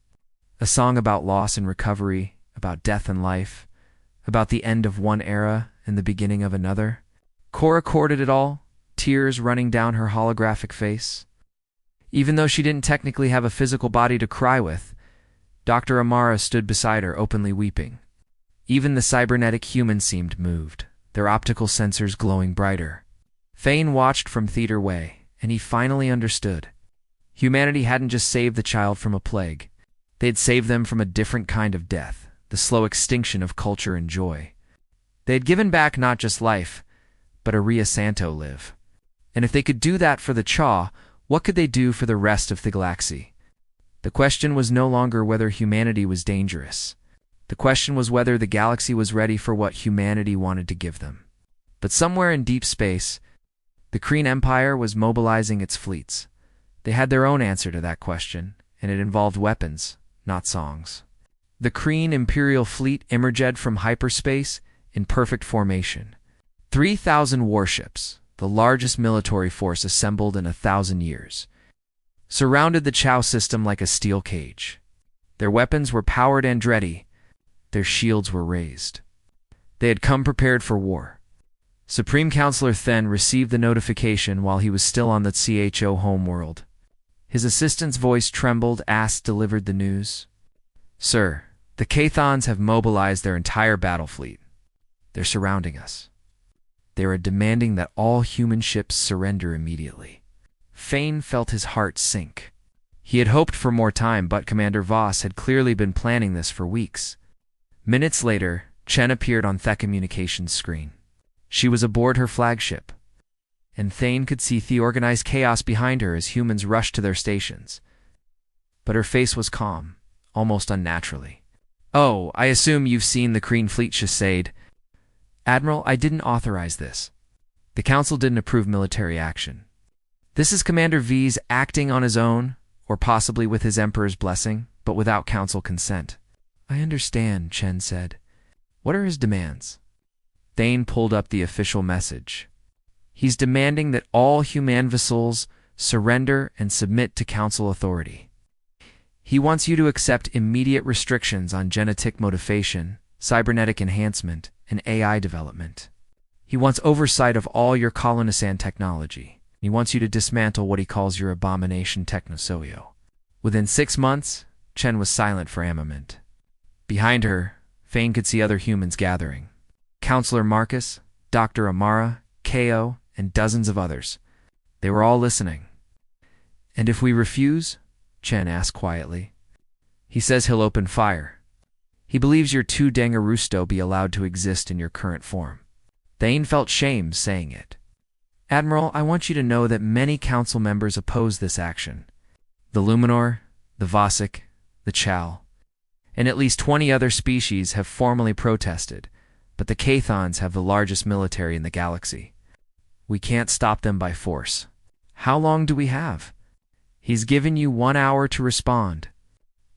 A song about loss and recovery, about death and life, about the end of one era and the beginning of another. Cora recorded it all, tears running down her holographic face. Even though she didn't technically have a physical body to cry with, Dr. Amara stood beside her, openly weeping. Even the cybernetic humans seemed moved, their optical sensors glowing brighter. Thane watched from theater way, and he finally understood. Humanity hadn't just saved the child from a plague. They had saved them from a different kind of death, the slow extinction of culture and joy. They had given back not just life, but a Ria Santo live. And if they could do that for the Chaw, what could they do for the rest of the galaxy? The question was no longer whether humanity was dangerous. The question was whether the galaxy was ready for what humanity wanted to give them. But somewhere in deep space, the Kreen Empire was mobilizing its fleets. They had their own answer to that question, and it involved weapons, not songs. The Kreen Imperial Fleet emerged from hyperspace in perfect formation. 3,000 warships, the largest military force assembled in 1,000 years, surrounded the Chow system like a steel cage. Their weapons were powered and ready. Their shields were raised. They had come prepared for war. Supreme Counselor Then received the notification while he was still on the CHO homeworld. His assistant's voice trembled as delivered the news. "Sir, the Cathons have mobilized their entire battle fleet. They're surrounding us. They are demanding that all human ships surrender immediately." Fane felt his heart sink. He had hoped for more time, but Commander Voss had clearly been planning this for weeks. Minutes later, Chen appeared on the communications screen. She was aboard her flagship, and Thane could see the organized chaos behind her as humans rushed to their stations. But her face was calm, almost unnaturally. "Oh, I assume you've seen the Kreen fleet chasade." "Admiral, I didn't authorize this. The Council didn't approve military action. This is Commander V's acting on his own, or possibly with his Emperor's blessing, but without Council consent." "I understand," Chen said. "What are his demands?" Thane pulled up the official message. "He's demanding that all human vessels surrender and submit to Council authority. He wants you to accept immediate restrictions on genetic modification, cybernetic enhancement, and AI development. He wants oversight of all your colonisan technology. He wants you to dismantle what he calls your abomination technosoyo." Within 6 months, Chen was silent for a moment. Behind her, Fane could see other humans gathering. Counselor Marcus, Dr. Amara, Ko, and dozens of others. They were all listening. "And if we refuse?" Chen asked quietly. "He says he'll open fire. He believes your two Dangarusto be allowed to exist in your current form." Thane felt shame saying it. "Admiral, I want you to know that many council members oppose this action. The Luminor, the Vosic, the Chow, and at least 20 other species have formally protested, but the Cathons have the largest military in the galaxy. We can't stop them by force." "How long do we have?" "He's given you 1 hour to respond."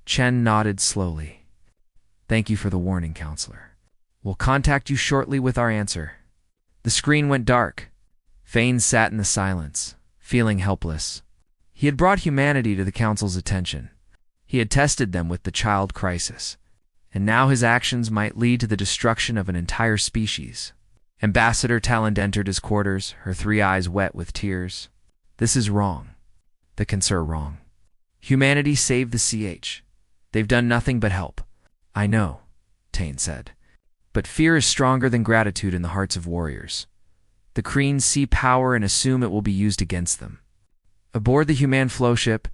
Chen nodded slowly. "Thank you for the warning, Counselor. We'll contact you shortly with our answer." The screen went dark. Fane sat in the silence, feeling helpless. He had brought humanity to the Council's attention. He had tested them with the child crisis, and now his actions might lead to the destruction of an entire species. Ambassador Talent entered his quarters, her 3 eyes wet with tears. "This is wrong. The Conser wrong. Humanity saved the CH. They've done nothing but help." "I know," Tane said. "But fear is stronger than gratitude in the hearts of warriors. The Kreens see power and assume it will be used against them." Aboard the Human flowship,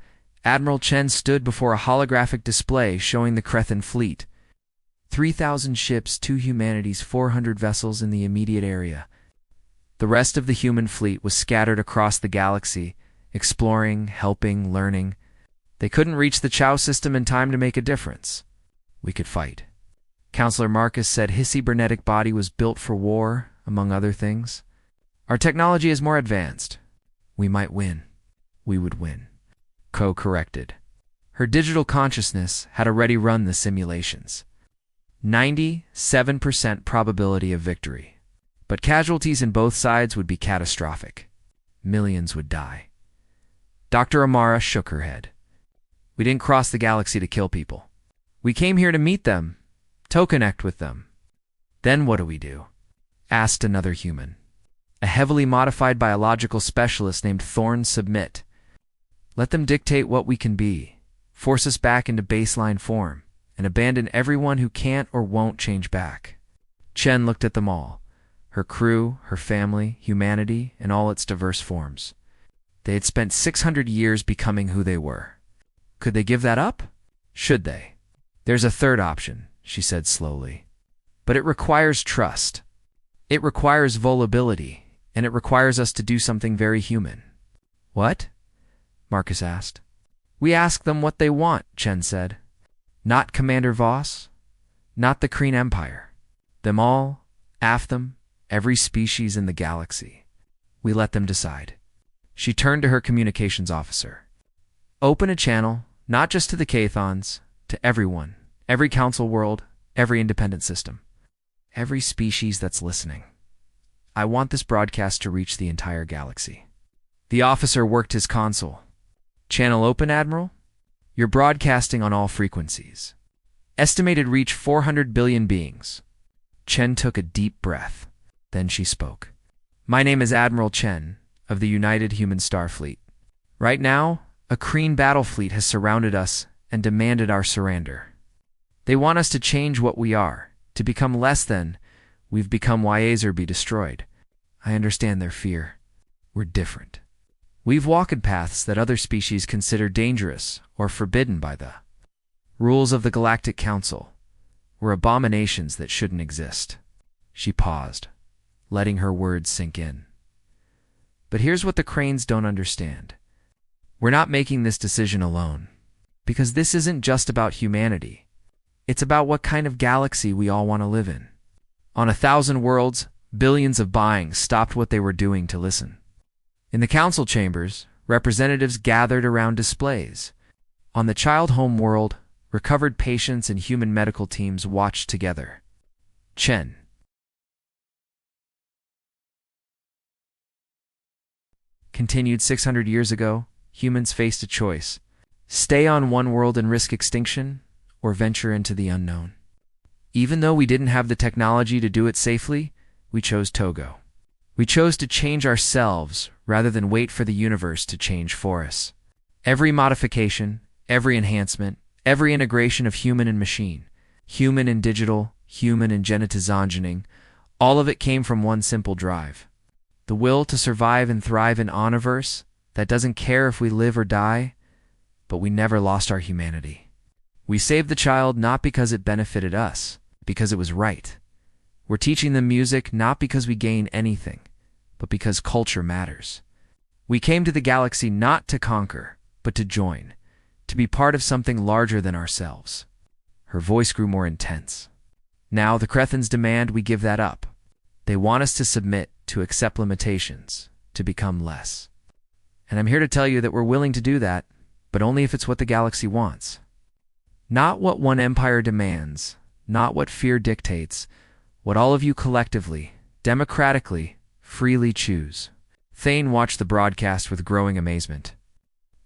Admiral Chen stood before a holographic display showing the Crethan fleet. 3,000 ships, 2 humanities, 400 vessels in the immediate area. The rest of the human fleet was scattered across the galaxy, exploring, helping, learning. They couldn't reach the Chow system in time to make a difference. "We could fight." Counselor Marcus said his cybernetic body was built for war, among other things. "Our technology is more advanced. We might win. We would win." Ko corrected. Her digital consciousness had already run the simulations. 97% probability of victory. But casualties in both sides would be catastrophic. Millions would die. Dr. Amara shook her head. "We didn't cross the galaxy to kill people. We came here to meet them, to connect with them." "Then what do we do?" asked another human. A heavily modified biological specialist named Thorn Submit. "Let them dictate what we can be, force us back into baseline form, and abandon everyone who can't or won't change back." Chen looked at them all, her crew, her family, humanity, in all its diverse forms. They had spent 600 years becoming who they were. Could they give that up? Should they? There's a third option, she said slowly. But it requires trust. It requires vulnerability, and it requires us to do something very human. What? Marcus asked. We ask them what they want, Chen said. Not Commander Voss, not the Kreen Empire. Them all, them, every species in the galaxy. We let them decide. She turned to her communications officer. Open a channel, not just to the Cathons, to everyone, every council world, every independent system, every species that's listening. I want this broadcast to reach the entire galaxy. The officer worked his console. Channel open, Admiral? You're broadcasting on all frequencies. Estimated reach 400 billion beings. Chen took a deep breath. Then she spoke. My name is Admiral Chen of the United Human Starfleet. Right now, a Kreen battle fleet has surrounded us and demanded our surrender. They want us to change what we are, to become less than we've become. Wyazer be destroyed. I understand their fear. We're different. We've walked paths that other species consider dangerous or forbidden by the rules of the Galactic Council. We're abominations that shouldn't exist. She paused, letting her words sink in. But here's what the Cranes don't understand. We're not making this decision alone, because this isn't just about humanity. It's about what kind of galaxy we all want to live in. On 1,000 worlds, billions of beings stopped what they were doing to listen. In the council chambers, representatives gathered around displays. On the child home world, recovered patients and human medical teams watched together. Chen. Continued 600 years ago, humans faced a choice. Stay on one world and risk extinction, or venture into the unknown. Even though we didn't have the technology to do it safely, we chose Togo. We chose to change ourselves rather than wait for the universe to change for us. Every modification, every enhancement, every integration of human and machine, human and digital, human and genetics, all of it came from one simple drive. The will to survive and thrive in Omniverse that doesn't care if we live or die, but we never lost our humanity. We saved the child not because it benefited us, because it was right. We're teaching them music not because we gain anything, but because culture matters. We came to the galaxy not to conquer, but to join, to be part of something larger than ourselves. Her voice grew more intense. Now the Crethans demand we give that up. They want us to submit, to accept limitations, to become less. And I'm here to tell you that we're willing to do that, but only if it's what the galaxy wants. Not what one empire demands, not what fear dictates, what all of you collectively, democratically, freely choose. Thane watched the broadcast with growing amazement.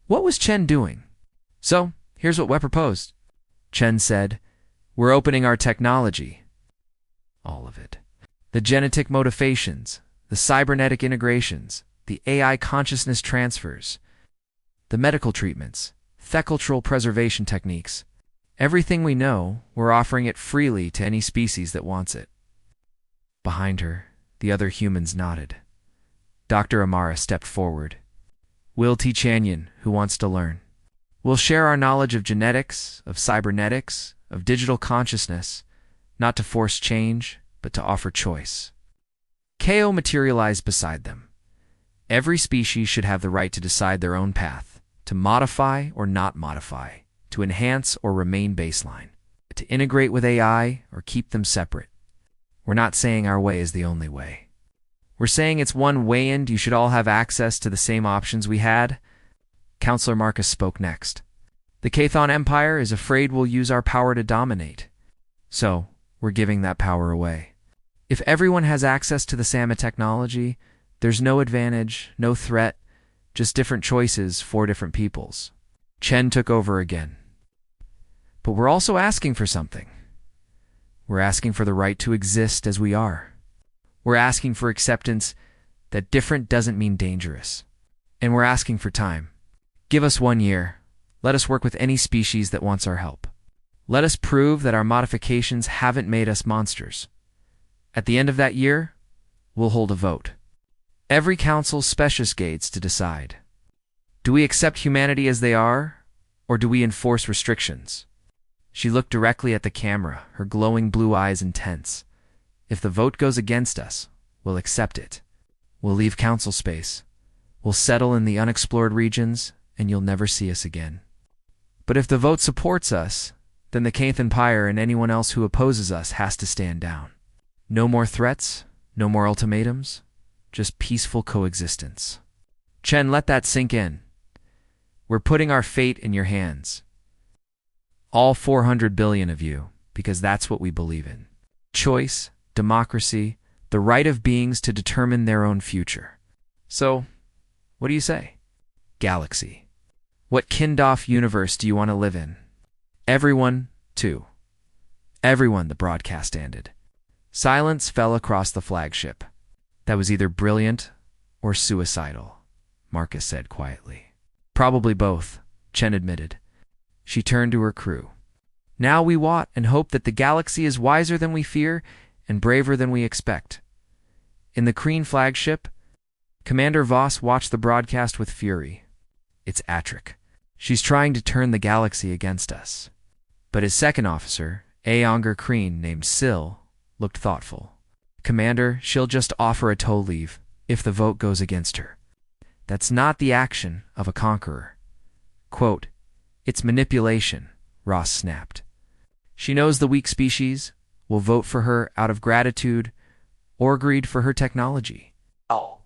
What was Chen doing? So, here's what we proposed. Chen said, we're opening our technology. All of it. The genetic motivations, the cybernetic integrations, the AI consciousness transfers, the medical treatments, cultural preservation techniques. Everything we know, we're offering it freely to any species that wants it. Behind her, the other humans nodded. Dr. Amara stepped forward. We'll teach Anyan, who wants to learn. We'll share our knowledge of genetics, of cybernetics, of digital consciousness, not to force change, but to offer choice. Ko materialized beside them. Every species should have the right to decide their own path, to modify or not modify, to enhance or remain baseline, to integrate with AI or keep them separate. We're not saying our way is the only way. We're saying it's one way and you should all have access to the same options we had. Counselor Marcus spoke next. The Cathon Empire is afraid we'll use our power to dominate. So, we're giving that power away. If everyone has access to the Sama technology, there's no advantage, no threat, just different choices for different peoples. Chen took over again. But we're also asking for something. We're asking for the right to exist as we are. We're asking for acceptance that different doesn't mean dangerous. And we're asking for time. Give us 1 year. Let us work with any species that wants our help. Let us prove that our modifications haven't made us monsters. At the end of that year, we'll hold a vote. Every council specious gates to decide. Do we accept humanity as they are, or do we enforce restrictions? She looked directly at the camera, her glowing blue eyes intense. If the vote goes against us, we'll accept it. We'll leave council space. We'll settle in the unexplored regions, and you'll never see us again. But if the vote supports us, then the Kaith Empire and anyone else who opposes us has to stand down. No more threats, no more ultimatums, just peaceful coexistence. Chen, let that sink in. We're putting our fate in your hands. All 400 billion of you, because that's what we believe in. Choice, democracy, the right of beings to determine their own future. So, what do you say? Galaxy. What Kindorf universe do you want to live in? Everyone, too. Everyone, the broadcast ended. Silence fell across the flagship. That was either brilliant or suicidal, Marcus said quietly. Probably both, Chen admitted. She turned to her crew. Now we wot and hope that the galaxy is wiser than we fear and braver than we expect. In the Kreen flagship, Commander Voss watched the broadcast with fury. It's Atric. She's trying to turn the galaxy against us. But his second officer, a younger Kreen named Sil, looked thoughtful. Commander, she'll just offer a toll leave if the vote goes against her. That's not the action of a conqueror. Quote, it's manipulation, Ross snapped. She knows the weak species will vote for her out of gratitude or greed for her technology. Oh.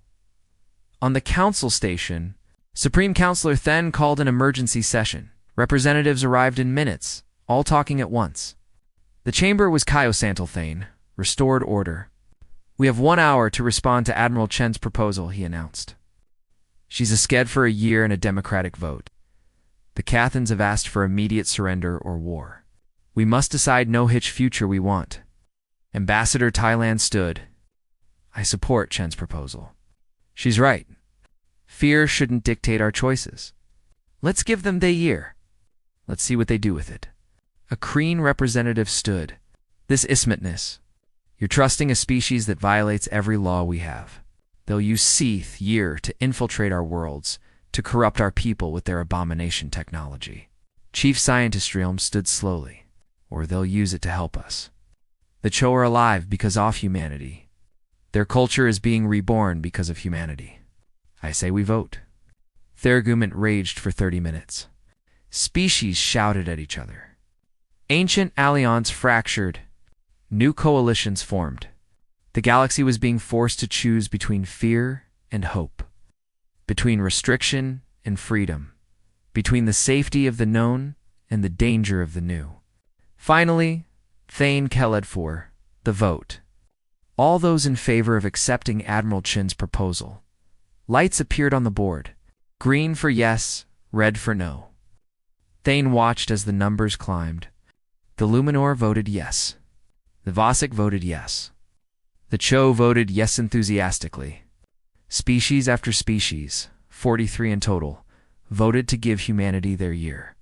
On the council station, Supreme Counselor Then called an emergency session. Representatives arrived in minutes, all talking at once. The chamber was Kyosantal Thane, restored order. We have 1 hour to respond to Admiral Chen's proposal, he announced. She's a sked for a year and a democratic vote. The Cathans have asked for immediate surrender or war. We must decide no-hitch future we want. Ambassador Thailand stood. I support Chen's proposal. She's right. Fear shouldn't dictate our choices. Let's give them the year. Let's see what they do with it. A Kreen representative stood. This ismatness. You're trusting a species that violates every law we have. They'll use Seath year to infiltrate our worlds, to corrupt our people with their abomination technology. Chief Scientist Realm stood slowly, or they'll use it to help us. The Cho are alive because of humanity. Their culture is being reborn because of humanity. I say we vote. The argument raged for 30 minutes. Species shouted at each other. Ancient alliance fractured. New coalitions formed. The galaxy was being forced to choose between fear and hope, between restriction and freedom, between the safety of the known and the danger of the new. Finally, Thane Keled for the vote. All those in favor of accepting Admiral Chen's proposal. Lights appeared on the board. Green for yes, red for no. Thane watched as the numbers climbed. The Luminor voted yes. The Vosic voted yes. The Cho voted yes enthusiastically. Species after species, 43 in total, voted to give humanity their year.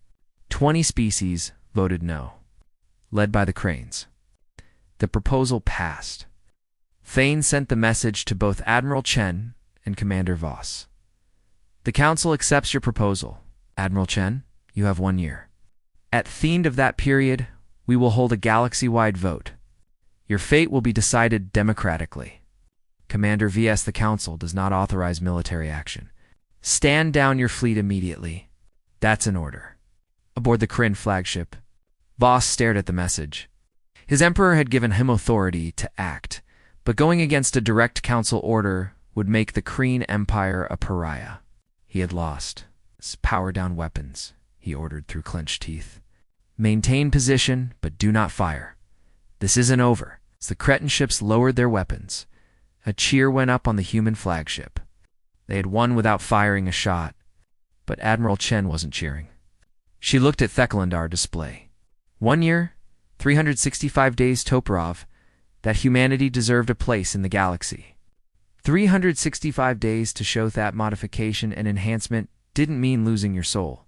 20 species voted no, led by the Cranes. The proposal passed. Thane sent the message to both Admiral Chen and Commander Voss. The Council accepts your proposal. Admiral Chen, you have 1 year. At the end of that period, we will hold a galaxy-wide vote. Your fate will be decided democratically. Commander VS, the Council does not authorize military action. Stand down your fleet immediately. That's an order. Aboard the Kryn flagship, Voss stared at the message. His Emperor had given him authority to act, but going against a direct Council order would make the Kreen Empire a pariah. He had lost. Power down weapons, he ordered through clenched teeth. Maintain position, but do not fire. This isn't over. As the Cretan ships lowered their weapons, a cheer went up on the human flagship. They had won without firing a shot, but Admiral Chen wasn't cheering. She looked at Theklandar display. 1 year, 365 days Toporov, that humanity deserved a place in the galaxy. 365 days to show that modification and enhancement didn't mean losing your soul.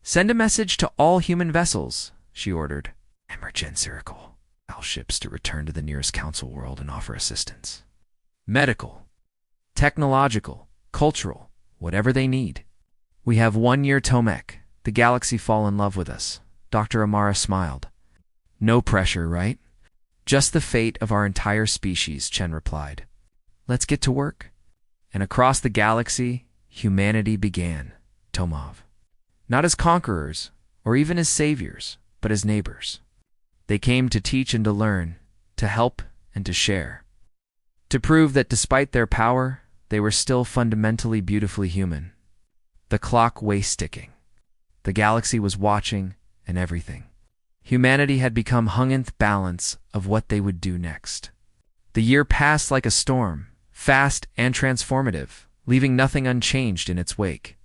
Send a message to all human vessels, she ordered. Emergency-circle. All ships to return to the nearest council world and offer assistance. Medical, technological, cultural, whatever they need. We have 1 year Tomek, the galaxy fall in love with us. Dr. Amara smiled. No pressure, right? Just the fate of our entire species, Chen replied. Let's get to work. And across the galaxy, humanity began, Tomov. Not as conquerors, or even as saviors, but as neighbors. They came to teach and to learn, to help and to share. To prove that despite their power, they were still fundamentally beautifully human. The clock waist-ticking. The galaxy was watching, and everything. Humanity had become hung in the balance of what they would do next. The year passed like a storm, fast and transformative, leaving nothing unchanged in its wake.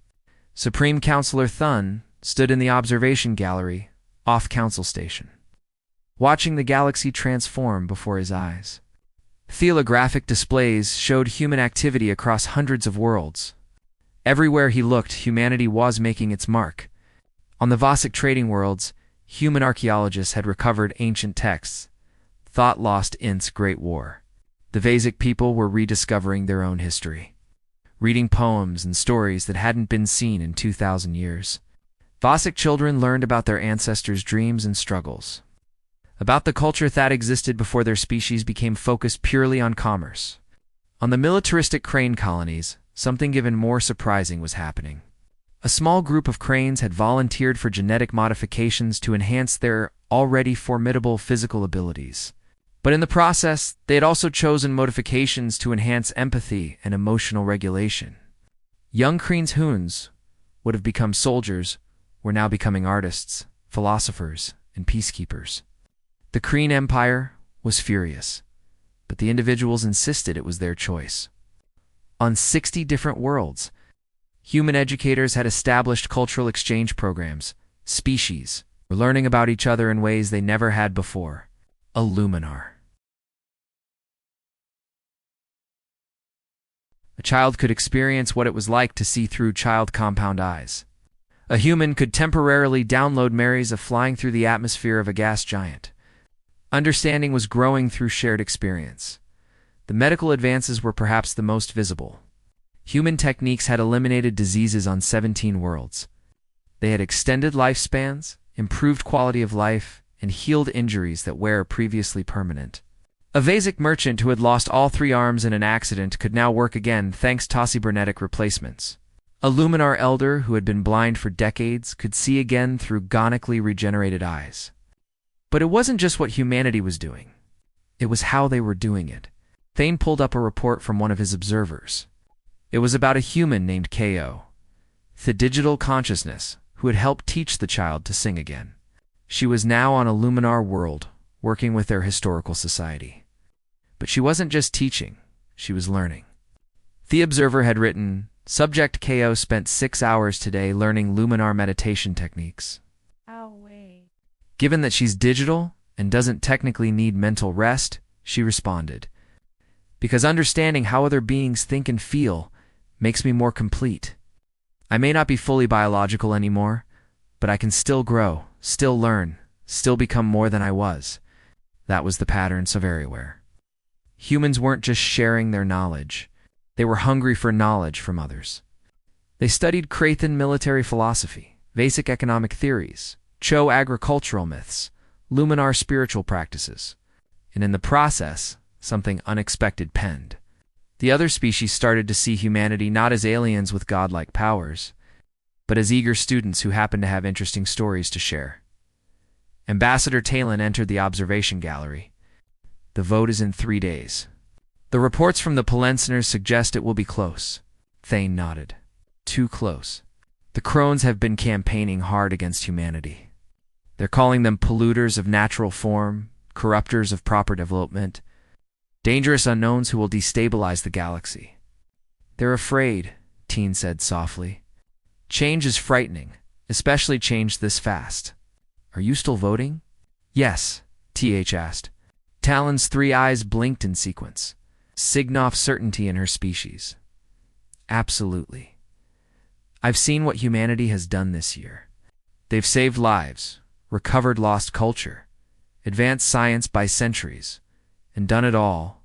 Supreme Counselor Thun stood in the observation gallery, off Council Station, watching the galaxy transform before his eyes. Theolographic displays showed human activity across hundreds of worlds. Everywhere he looked, humanity was making its mark. On the Vasic trading worlds, human archaeologists had recovered ancient texts, thought lost in's Great War. The Vasic people were rediscovering their own history, reading poems and stories that hadn't been seen in 2,000 years. Vasic children learned about their ancestors' dreams and struggles, about the culture that existed before their species became focused purely on commerce. On the militaristic crane colonies, something even more surprising was happening. A small group of cranes had volunteered for genetic modifications to enhance their already formidable physical abilities. But in the process, they had also chosen modifications to enhance empathy and emotional regulation. Young Kreen's Hoons would have become soldiers, were now becoming artists, philosophers, and peacekeepers. The Kreen Empire was furious, but the individuals insisted it was their choice. On 60 different worlds, human educators had established cultural exchange programs. Species were learning about each other in ways they never had before. A luminar. A child could experience what it was like to see through child compound eyes. A human could temporarily download memories of flying through the atmosphere of a gas giant. Understanding was growing through shared experience. The medical advances were perhaps the most visible. Human techniques had eliminated diseases on 17 worlds. They had extended lifespans, improved quality of life, and healed injuries that were previously permanent. A Vasic merchant who had lost all 3 arms in an accident could now work again thanks to cybernetic replacements. A Luminar elder who had been blind for decades could see again through gonically regenerated eyes. But it wasn't just what humanity was doing. It was how they were doing it. Thane pulled up a report from one of his observers. It was about a human named Ko, the digital consciousness, who had helped teach the child to sing again. She was now on a Luminar world, working with their historical society. But she wasn't just teaching, she was learning. The observer had written, Subject Ko spent 6 hours today learning Luminar meditation techniques. Given that she's digital and doesn't technically need mental rest, she responded, because understanding how other beings think and feel makes me more complete. I may not be fully biological anymore, but I can still grow, still learn, still become more than I was. That was the pattern of everywhere. Humans weren't just sharing their knowledge. They were hungry for knowledge from others. They studied Krathan military philosophy, Vasic economic theories, Cho agricultural myths, Luminar spiritual practices, and in the process, something unexpected penned. The other species started to see humanity not as aliens with godlike powers, but as eager students who happened to have interesting stories to share. Ambassador Talon entered the observation gallery. The vote is in 3 days. The reports from the Palenciners suggest it will be close. Thane nodded. Too close. The Crones have been campaigning hard against humanity. They're calling them polluters of natural form, corrupters of proper development, dangerous unknowns who will destabilize the galaxy. They're afraid, Teen said softly. Change is frightening, especially change this fast. Are you still voting? Yes, TH asked. Talon's 3 eyes blinked in sequence. Signoff certainty in her species. Absolutely. I've seen what humanity has done this year. They've saved lives, recovered lost culture, advanced science by centuries, and done it all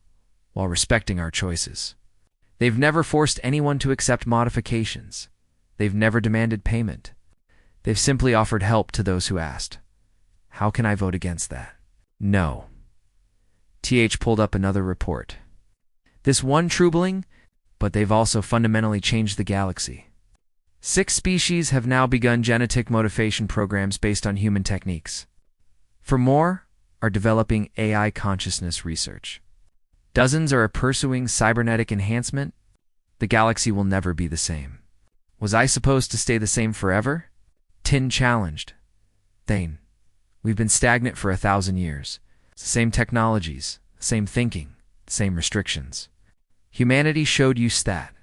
while respecting our choices. They've never forced anyone to accept modifications. They've never demanded payment. They've simply offered help to those who asked. How can I vote against that? No. TH pulled up another report. This one troubling, but they've also fundamentally changed the galaxy. 6 species have now begun genetic modification programs based on human techniques. For more, are developing AI consciousness research. Dozens are pursuing cybernetic enhancement. The galaxy will never be the same. Was I supposed to stay the same forever? Tin challenged. Thane, we've been stagnant for 1,000 years. Same technologies, same thinking, same restrictions. Humanity showed you that.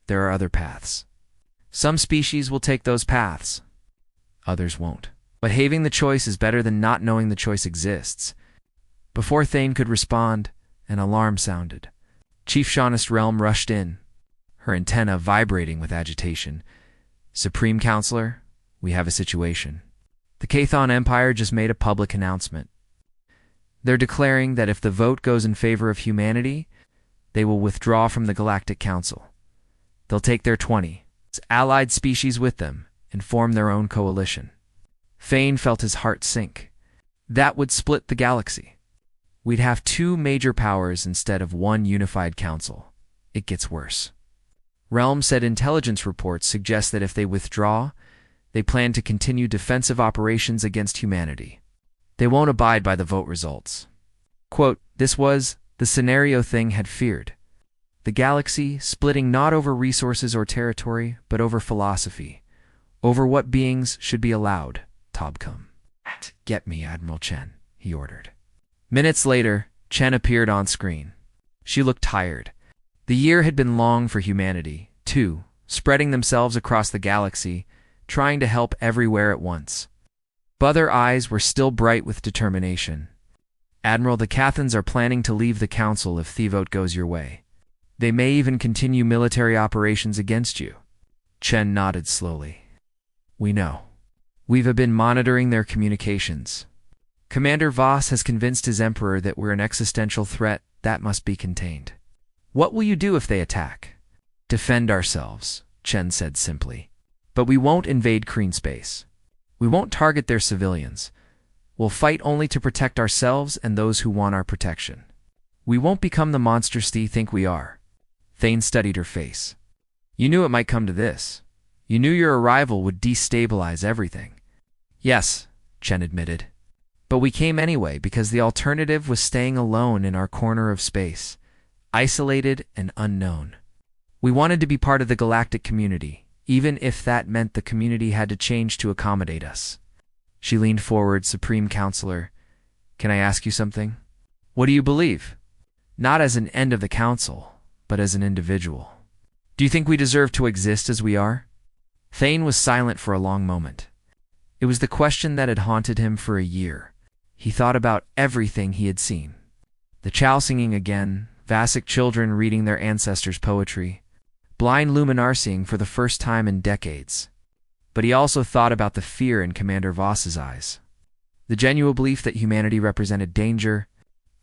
There are other paths. Some species will take those paths. Others won't. But having the choice is better than not knowing the choice exists. Before Thane could respond, an alarm sounded. Chief Shaunist Realm rushed in, her antenna vibrating with agitation. Supreme Counselor, we have a situation. The Kathon Empire just made a public announcement. They're declaring that if the vote goes in favor of humanity, they will withdraw from the Galactic Council. They'll take their 20 allied species with them and form their own coalition. Thane felt his heart sink. That would split the galaxy. We'd have 2 major powers instead of 1 unified council. It gets worse. Realm said intelligence reports suggest that if they withdraw, they plan to continue defensive operations against humanity. They won't abide by the vote results. Quote, this was the scenario Thing had feared. The galaxy splitting not over resources or territory, but over philosophy. Over what beings should be allowed. Tobcom. Get me, Admiral Chen, he ordered. Minutes later, Chen appeared on screen. She looked tired. The year had been long for humanity, too, spreading themselves across the galaxy, trying to help everywhere at once. But their eyes were still bright with determination. Admiral, the Cathans are planning to leave the Council if the vote goes your way. They may even continue military operations against you. Chen nodded slowly. We know. We've been monitoring their communications. Commander Voss has convinced his Emperor that we're an existential threat that must be contained. What will you do if they attack? Defend ourselves, Chen said simply. But we won't invade Kreen space. We won't target their civilians. We'll fight only to protect ourselves and those who want our protection. We won't become the monsters they think we are. Thane studied her face. You knew it might come to this. You knew your arrival would destabilize everything. Yes, Chen admitted. But we came anyway because the alternative was staying alone in our corner of space, isolated and unknown. We wanted to be part of the galactic community, even if that meant the community had to change to accommodate us. She leaned forward, Supreme Counselor. Can I ask you something? What do you believe? Not as an end of the Council, but as an individual. Do you think we deserve to exist as we are? Thane was silent for a long moment. It was the question that had haunted him for a year. He thought about everything he had seen. The Chow singing again, Vasic children reading their ancestors' poetry, blind Luminar seeing for the first time in decades. But he also thought about the fear in Commander Voss's eyes. The genuine belief that humanity represented danger.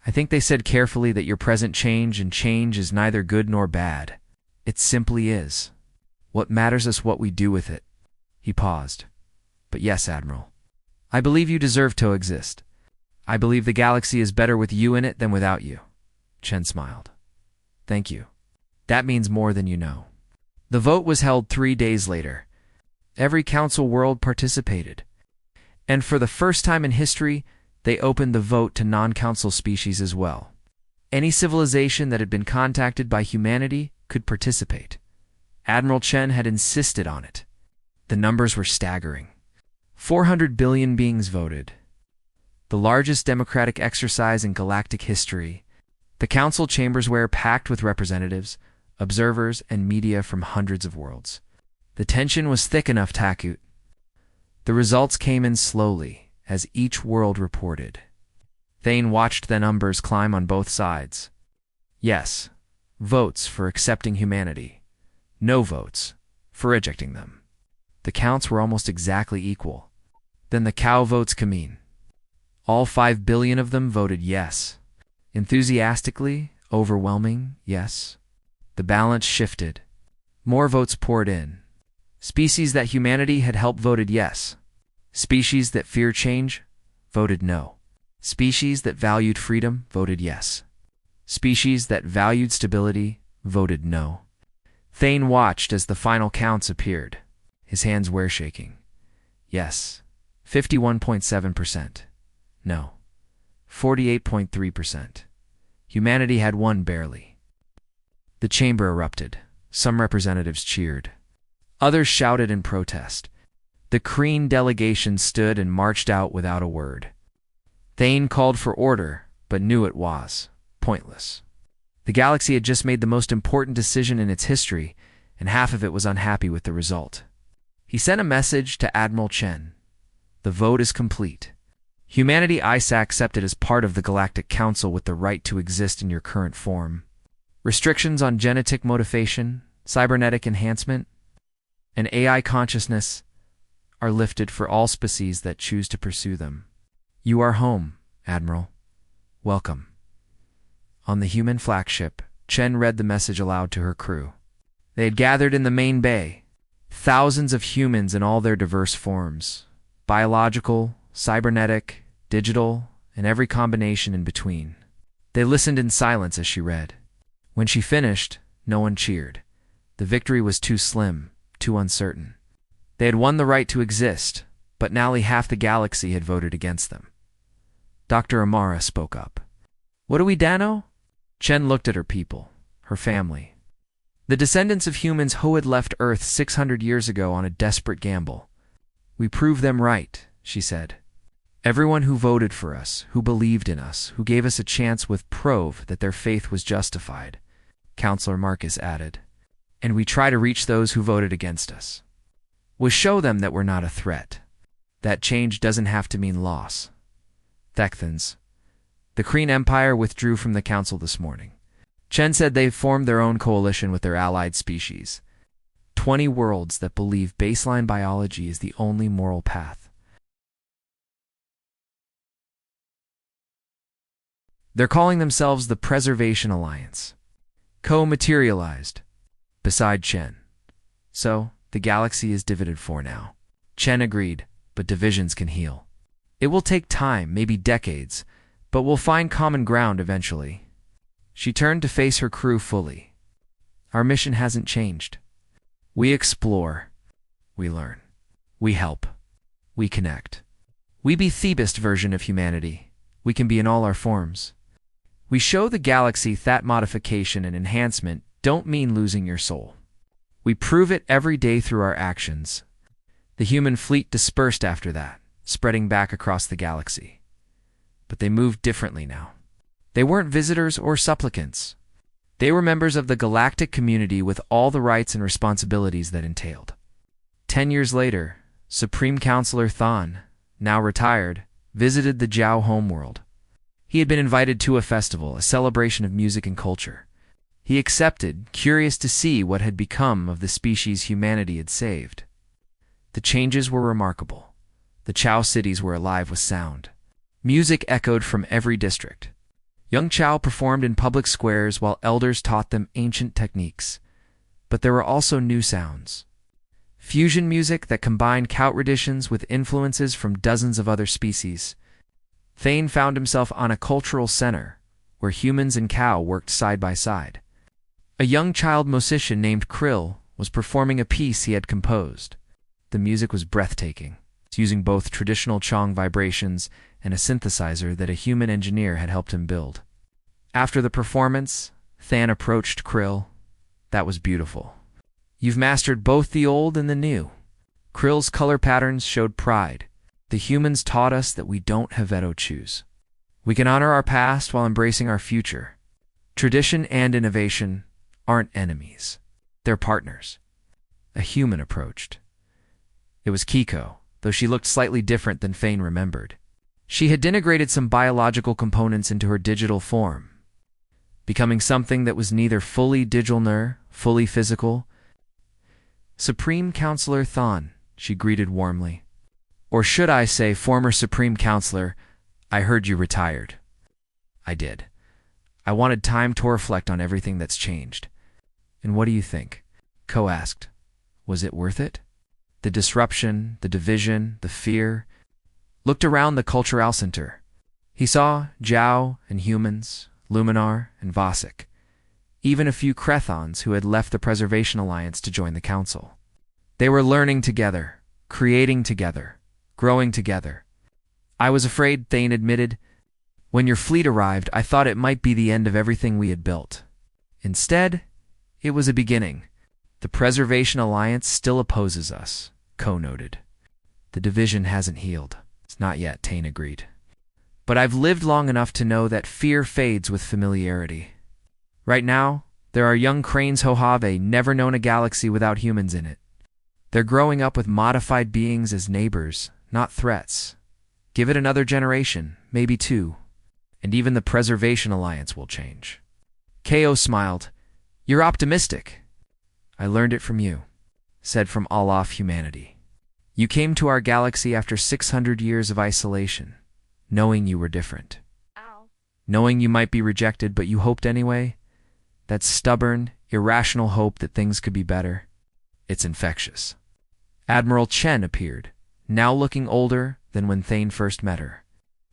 I think they said carefully that your present change and change is neither good nor bad. It simply is. What matters is what we do with it. He paused. But yes, Admiral. I believe you deserve to exist. I believe the galaxy is better with you in it than without you. Chen smiled. Thank you. That means more than you know. The vote was held 3 days later. Every council world participated. And for the first time in history, they opened the vote to non-council species as well. Any civilization that had been contacted by humanity could participate. Admiral Chen had insisted on it. The numbers were staggering. 400 billion beings voted. The largest democratic exercise in galactic history. The council chambers were packed with representatives, observers, and media from hundreds of worlds. The tension was thick enough, Takut. The results came in slowly, as each world reported. Thane watched the numbers climb on both sides. Yes, votes for accepting humanity. No votes for rejecting them. The counts were almost exactly equal. Then the cow votes come in. All 5 billion of them voted yes. Enthusiastically, overwhelming yes. The balance shifted. More votes poured in. Species that humanity had helped voted yes. Species that fear change voted no. Species that valued freedom voted yes. Species that valued stability voted no. Thane watched as the final counts appeared. His hands were shaking. Yes, 51.7%. No, 48.3%. Humanity had won barely. The chamber erupted. Some representatives cheered. Others shouted in protest. The Kreen delegation stood and marched out without a word. Thane called for order, but knew it was pointless. The galaxy had just made the most important decision in its history, and half of it was unhappy with the result. He sent a message to Admiral Chen. The vote is complete. Humanity is accepted as part of the Galactic Council with the right to exist in your current form. Restrictions on genetic modification, cybernetic enhancement, and AI consciousness are lifted for all species that choose to pursue them. You are home, Admiral. Welcome. On the human flagship, Chen read the message aloud to her crew. They had gathered in the main bay. Thousands of humans in all their diverse forms. Biological, cybernetic, digital, and every combination in between. They listened in silence as she read. When she finished, no one cheered. The victory was too slim, too uncertain. They had won the right to exist, but nearly half the galaxy had voted against them. Dr. Amara spoke up. What do we know? Chen looked at her people, her family. The descendants of humans who had left Earth 600 years ago on a desperate gamble. We proved them right, she said. Everyone who voted for us, who believed in us, who gave us a chance with prove that their faith was justified, Counselor Marcus added. And we try to reach those who voted against us. We show them that we're not a threat. That change doesn't have to mean loss. Thecthans. The Kreen Empire withdrew from the council this morning. Chen said they've formed their own coalition with their allied species. 20 worlds that believe baseline biology is the only moral path. They're calling themselves the Preservation Alliance. Co-materialized. Beside Chen. So, the galaxy is divided for now. Chen agreed, but divisions can heal. It will take time, maybe decades, but we'll find common ground eventually. She turned to face her crew fully. Our mission hasn't changed. We explore. We learn. We help. We connect. We be the best version of humanity. We can be in all our forms. We show the galaxy that modification and enhancement don't mean losing your soul. We prove it every day through our actions. The human fleet dispersed after that, spreading back across the galaxy. But they moved differently now. They weren't visitors or supplicants. They were members of the galactic community with all the rights and responsibilities that entailed. 10 years later, Supreme Counselor Thon, now retired, visited the Jiao homeworld. He had been invited to a festival, a celebration of music and culture. He accepted, curious to see what had become of the species humanity had saved. The changes were remarkable. The Chao cities were alive with sound. Music echoed from every district. Young Chao performed in public squares while elders taught them ancient techniques. But there were also new sounds. Fusion music that combined Chao traditions with influences from dozens of other species. Thane found himself on a cultural center, where humans and Chao worked side by side. A young child musician named Krill was performing a piece he had composed. The music was breathtaking, using both traditional Chong vibrations and a synthesizer that a human engineer had helped him build. After the performance, Thane approached Krill. That was beautiful. You've mastered both the old and the new. Krill's color patterns showed pride. The humans taught us that we don't have veto choose. We can honor our past while embracing our future. Tradition and innovation aren't enemies. They're partners. A human approached. It was Kiko, though she looked slightly different than Thane remembered. She had integrated some biological components into her digital form, becoming something that was neither fully digital nor fully physical. Supreme Counselor Thon, she greeted warmly. Or should I say, former Supreme Counselor, I heard you retired. I did. I wanted time to reflect on everything that's changed. And what do you think? Ko asked. Was it worth it? The disruption, the division, the fear. Looked around the cultural center. He saw Zhao and humans, Luminar and Vosik, even a few Crethons who had left the Preservation Alliance to join the Council. They were learning together, creating together, growing together. I was afraid, Thane admitted. When your fleet arrived, I thought it might be the end of everything we had built. Instead, it was a beginning. The Preservation Alliance still opposes us, Ko noted. The division hasn't healed. It's not yet, Thane agreed. But I've lived long enough to know that fear fades with familiarity. Right now, there are young cranes Hojave never known a galaxy without humans in it. They're growing up with modified beings as neighbors, not threats. Give it another generation, maybe two, and even the Preservation Alliance will change. Ko smiled. You're optimistic. I learned it from you, said from all off humanity. You came to our galaxy after 600 years of isolation, knowing you were different. Ow. Knowing you might be rejected, but you hoped anyway. That stubborn, irrational hope that things could be better. It's infectious. Admiral Chen appeared, now looking older than when Thane first met her.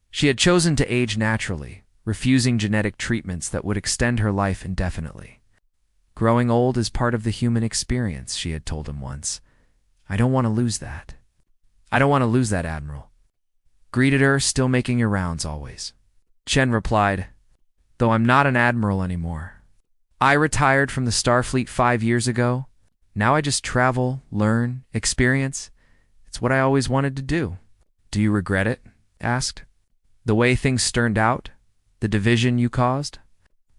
She had chosen to age naturally, refusing genetic treatments that would extend her life indefinitely. Growing old is part of the human experience, she had told him once. I don't want to lose that. I don't want to lose that, Admiral. Greeted her, still making your rounds always. Chen replied, though I'm not an admiral anymore. I retired from the Starfleet 5 years ago. Now I just travel, learn, experience. It's what I always wanted to do. Do you regret it? Asked. The way things turned out? The division you caused?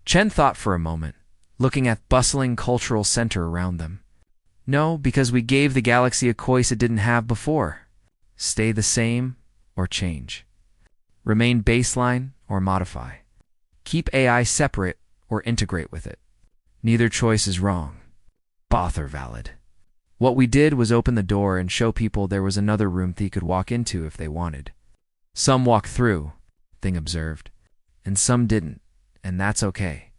Chen thought for a moment, looking at bustling cultural center around them. No, because we gave the galaxy a choice it didn't have before. Stay the same or change. Remain baseline or modify. Keep AI separate or integrate with it. Neither choice is wrong. Both are valid. What we did was open the door and show people there was another room they could walk into if they wanted. Some walked through, Thing observed, and some didn't, and that's okay.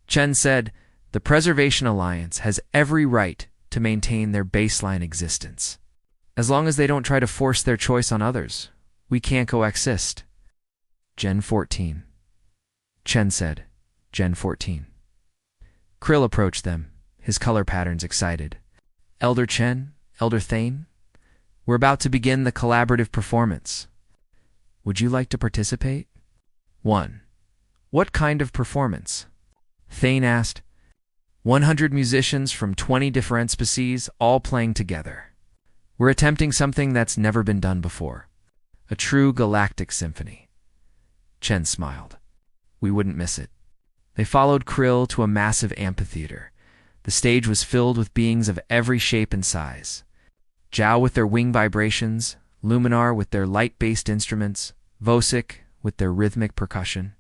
Chen said, the Preservation Alliance has every right to maintain their baseline existence. As long as they don't try to force their choice on others, we can't coexist. Gen 14. Chen said, Gen 14. Krill approached them, his color patterns excited. Elder Chen, Elder Thane, we're about to begin the collaborative performance. Would you like to participate? 1. What kind of performance? Thane asked. 100 musicians from 20 different species all playing together. We're attempting something that's never been done before. A true galactic symphony. Chen smiled. We wouldn't miss it. They followed Krill to a massive amphitheater. The stage was filled with beings of every shape and size. Zhao with their wing vibrations, Luminar with their light-based instruments, Vosik with their rhythmic percussion.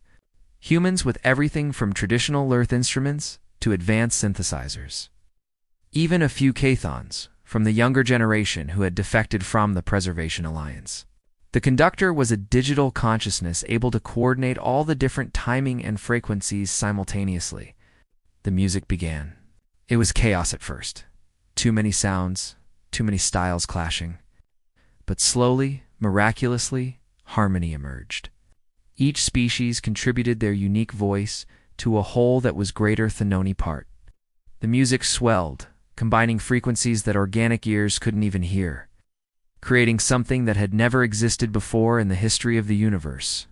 Humans with everything from traditional Earth instruments to advanced synthesizers. Even a few Cathons, from the younger generation who had defected from the Preservation Alliance. The conductor was a digital consciousness able to coordinate all the different timing and frequencies simultaneously. The music began. It was chaos at first. Too many sounds, too many styles clashing. But slowly, miraculously, harmony emerged. Each species contributed their unique voice to a whole that was greater than any part. The music swelled, combining frequencies that organic ears couldn't even hear, creating something that had never existed before in the history of the universe.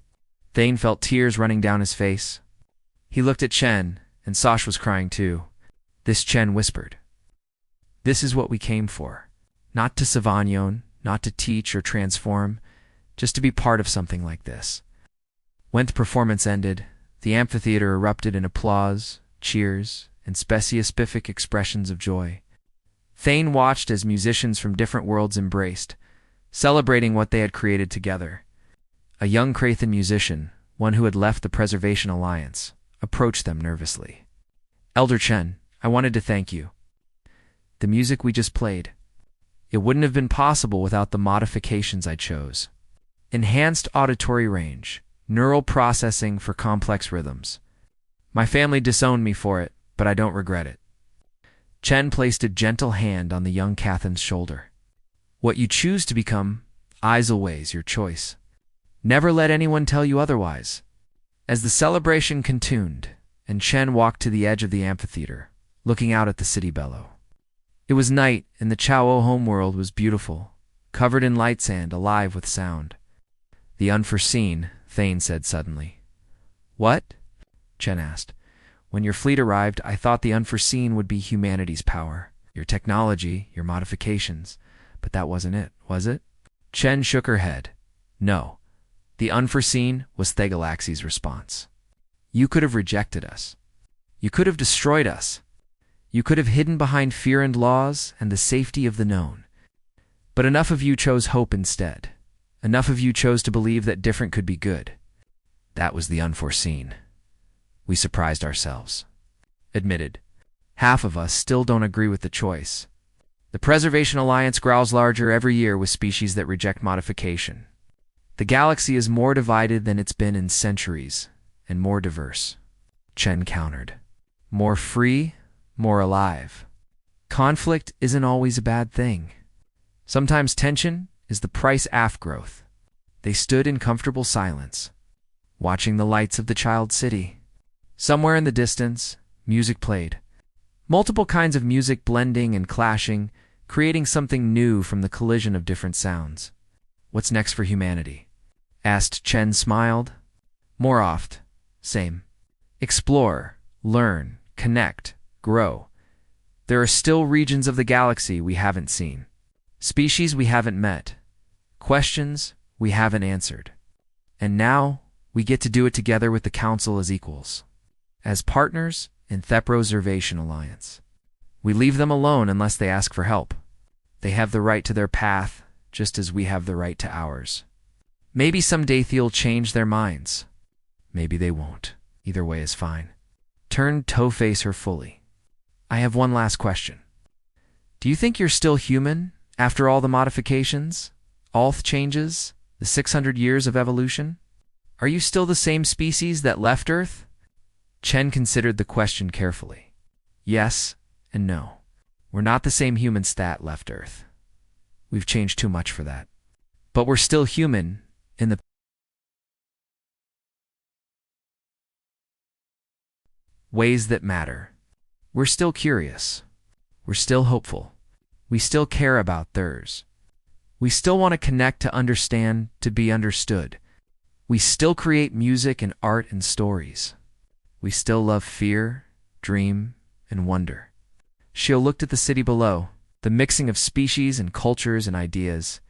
Thane felt tears running down his face. He looked at Chen, and Sosh was crying too. This Chen whispered. This is what we came for. Not to Savanyon, not to teach or transform, just to be part of something like this. When the performance ended, the amphitheater erupted in applause, cheers, and specific expressions of joy. Thane watched as musicians from different worlds embraced, celebrating what they had created together. A young Krathan musician, one who had left the Preservation Alliance, approached them nervously. Elder Chen, I wanted to thank you. The music we just played, it wouldn't have been possible without the modifications I chose. Enhanced auditory range, neural processing for complex rhythms. My family disowned me for it, but I don't regret it. Chen placed a gentle hand on the young Cathan's shoulder. What you choose to become, eyes always your choice. Never let anyone tell you otherwise. As the celebration continued, and Chen walked to the edge of the amphitheater, looking out at the city below. It was night, and the Chao homeworld was beautiful, covered in light sand, alive with sound. The unforeseen, Thane said suddenly. What? Chen asked. When your fleet arrived, I thought the unforeseen would be humanity's power, your technology, your modifications. But that wasn't it, was it? Chen shook her head. No. The unforeseen was Thegalaxy's response. You could have rejected us. You could have destroyed us. You could have hidden behind fear and laws and the safety of the known. But enough of you chose hope instead. Enough of you chose to believe that different could be good. That was the unforeseen. We surprised ourselves. Admitted. Half of us still don't agree with the choice. The Preservation Alliance grows larger every year with species that reject modification. The galaxy is more divided than it's been in centuries, and more diverse. Chen countered. More free, more alive. Conflict isn't always a bad thing. Sometimes tension is the price of growth. They stood in comfortable silence, watching the lights of the child city. Somewhere in the distance, music played. Multiple kinds of music blending and clashing, creating something new from the collision of different sounds. What's next for humanity? Asked Chen, smiled. More oft. Same. Explore, learn, connect, grow. There are still regions of the galaxy we haven't seen. Species we haven't met. Questions we haven't answered. And now, we get to do it together with the Council as equals. As partners in the Preservation Alliance. We leave them alone unless they ask for help. They have the right to their path, just as we have the right to ours. Maybe someday they'll change their minds. Maybe they won't. Either way is fine. Turned to face her fully. I have one last question. Do you think you're still human after all the modifications, all the changes, the 600 years of evolution? Are you still the same species that left Earth? Chen considered the question carefully. Yes and no. We're not the same humans that left Earth. We've changed too much for that. But we're still human in the ways that matter. We're still curious. We're still hopeful. We still care about theirs. We still want to connect, to understand, to be understood. We still create music and art and stories. We still love fear, dream, and wonder. Xiao looked at the city below, the mixing of species and cultures and ideas.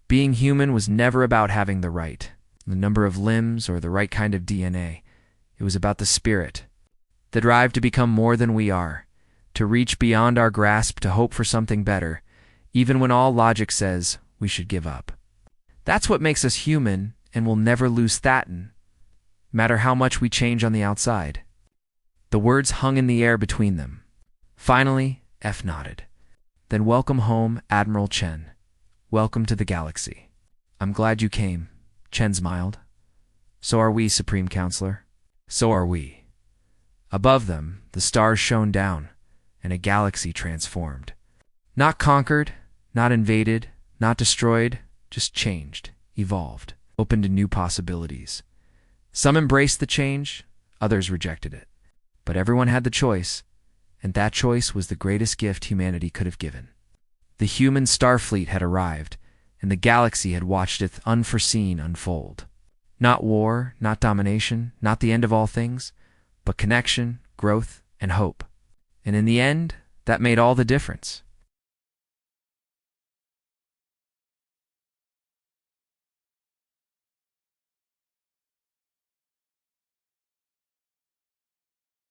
Being human was never about having the number of limbs, or the right kind of DNA. It was about the spirit, the drive to become more than we are, to reach beyond our grasp, to hope for something better, even when all logic says we should give up. That's what makes us human, and we'll never lose that, no matter how much we change on the outside. The words hung in the air between them. Finally, F nodded. Then welcome home, Admiral Chen. Welcome to the galaxy. I'm glad you came, Chen smiled. So are we, Supreme Counselor. So are we. Above them, the stars shone down, and a galaxy transformed. Not conquered, not invaded, not destroyed, just changed, evolved, opened to new possibilities. Some embraced the change, others rejected it. But everyone had the choice, and that choice was the greatest gift humanity could have given. The human Starfleet had arrived, and the galaxy had watched its unforeseen unfold. Not war, not domination, not the end of all things, but connection, growth, and hope. And in the end, that made all the difference.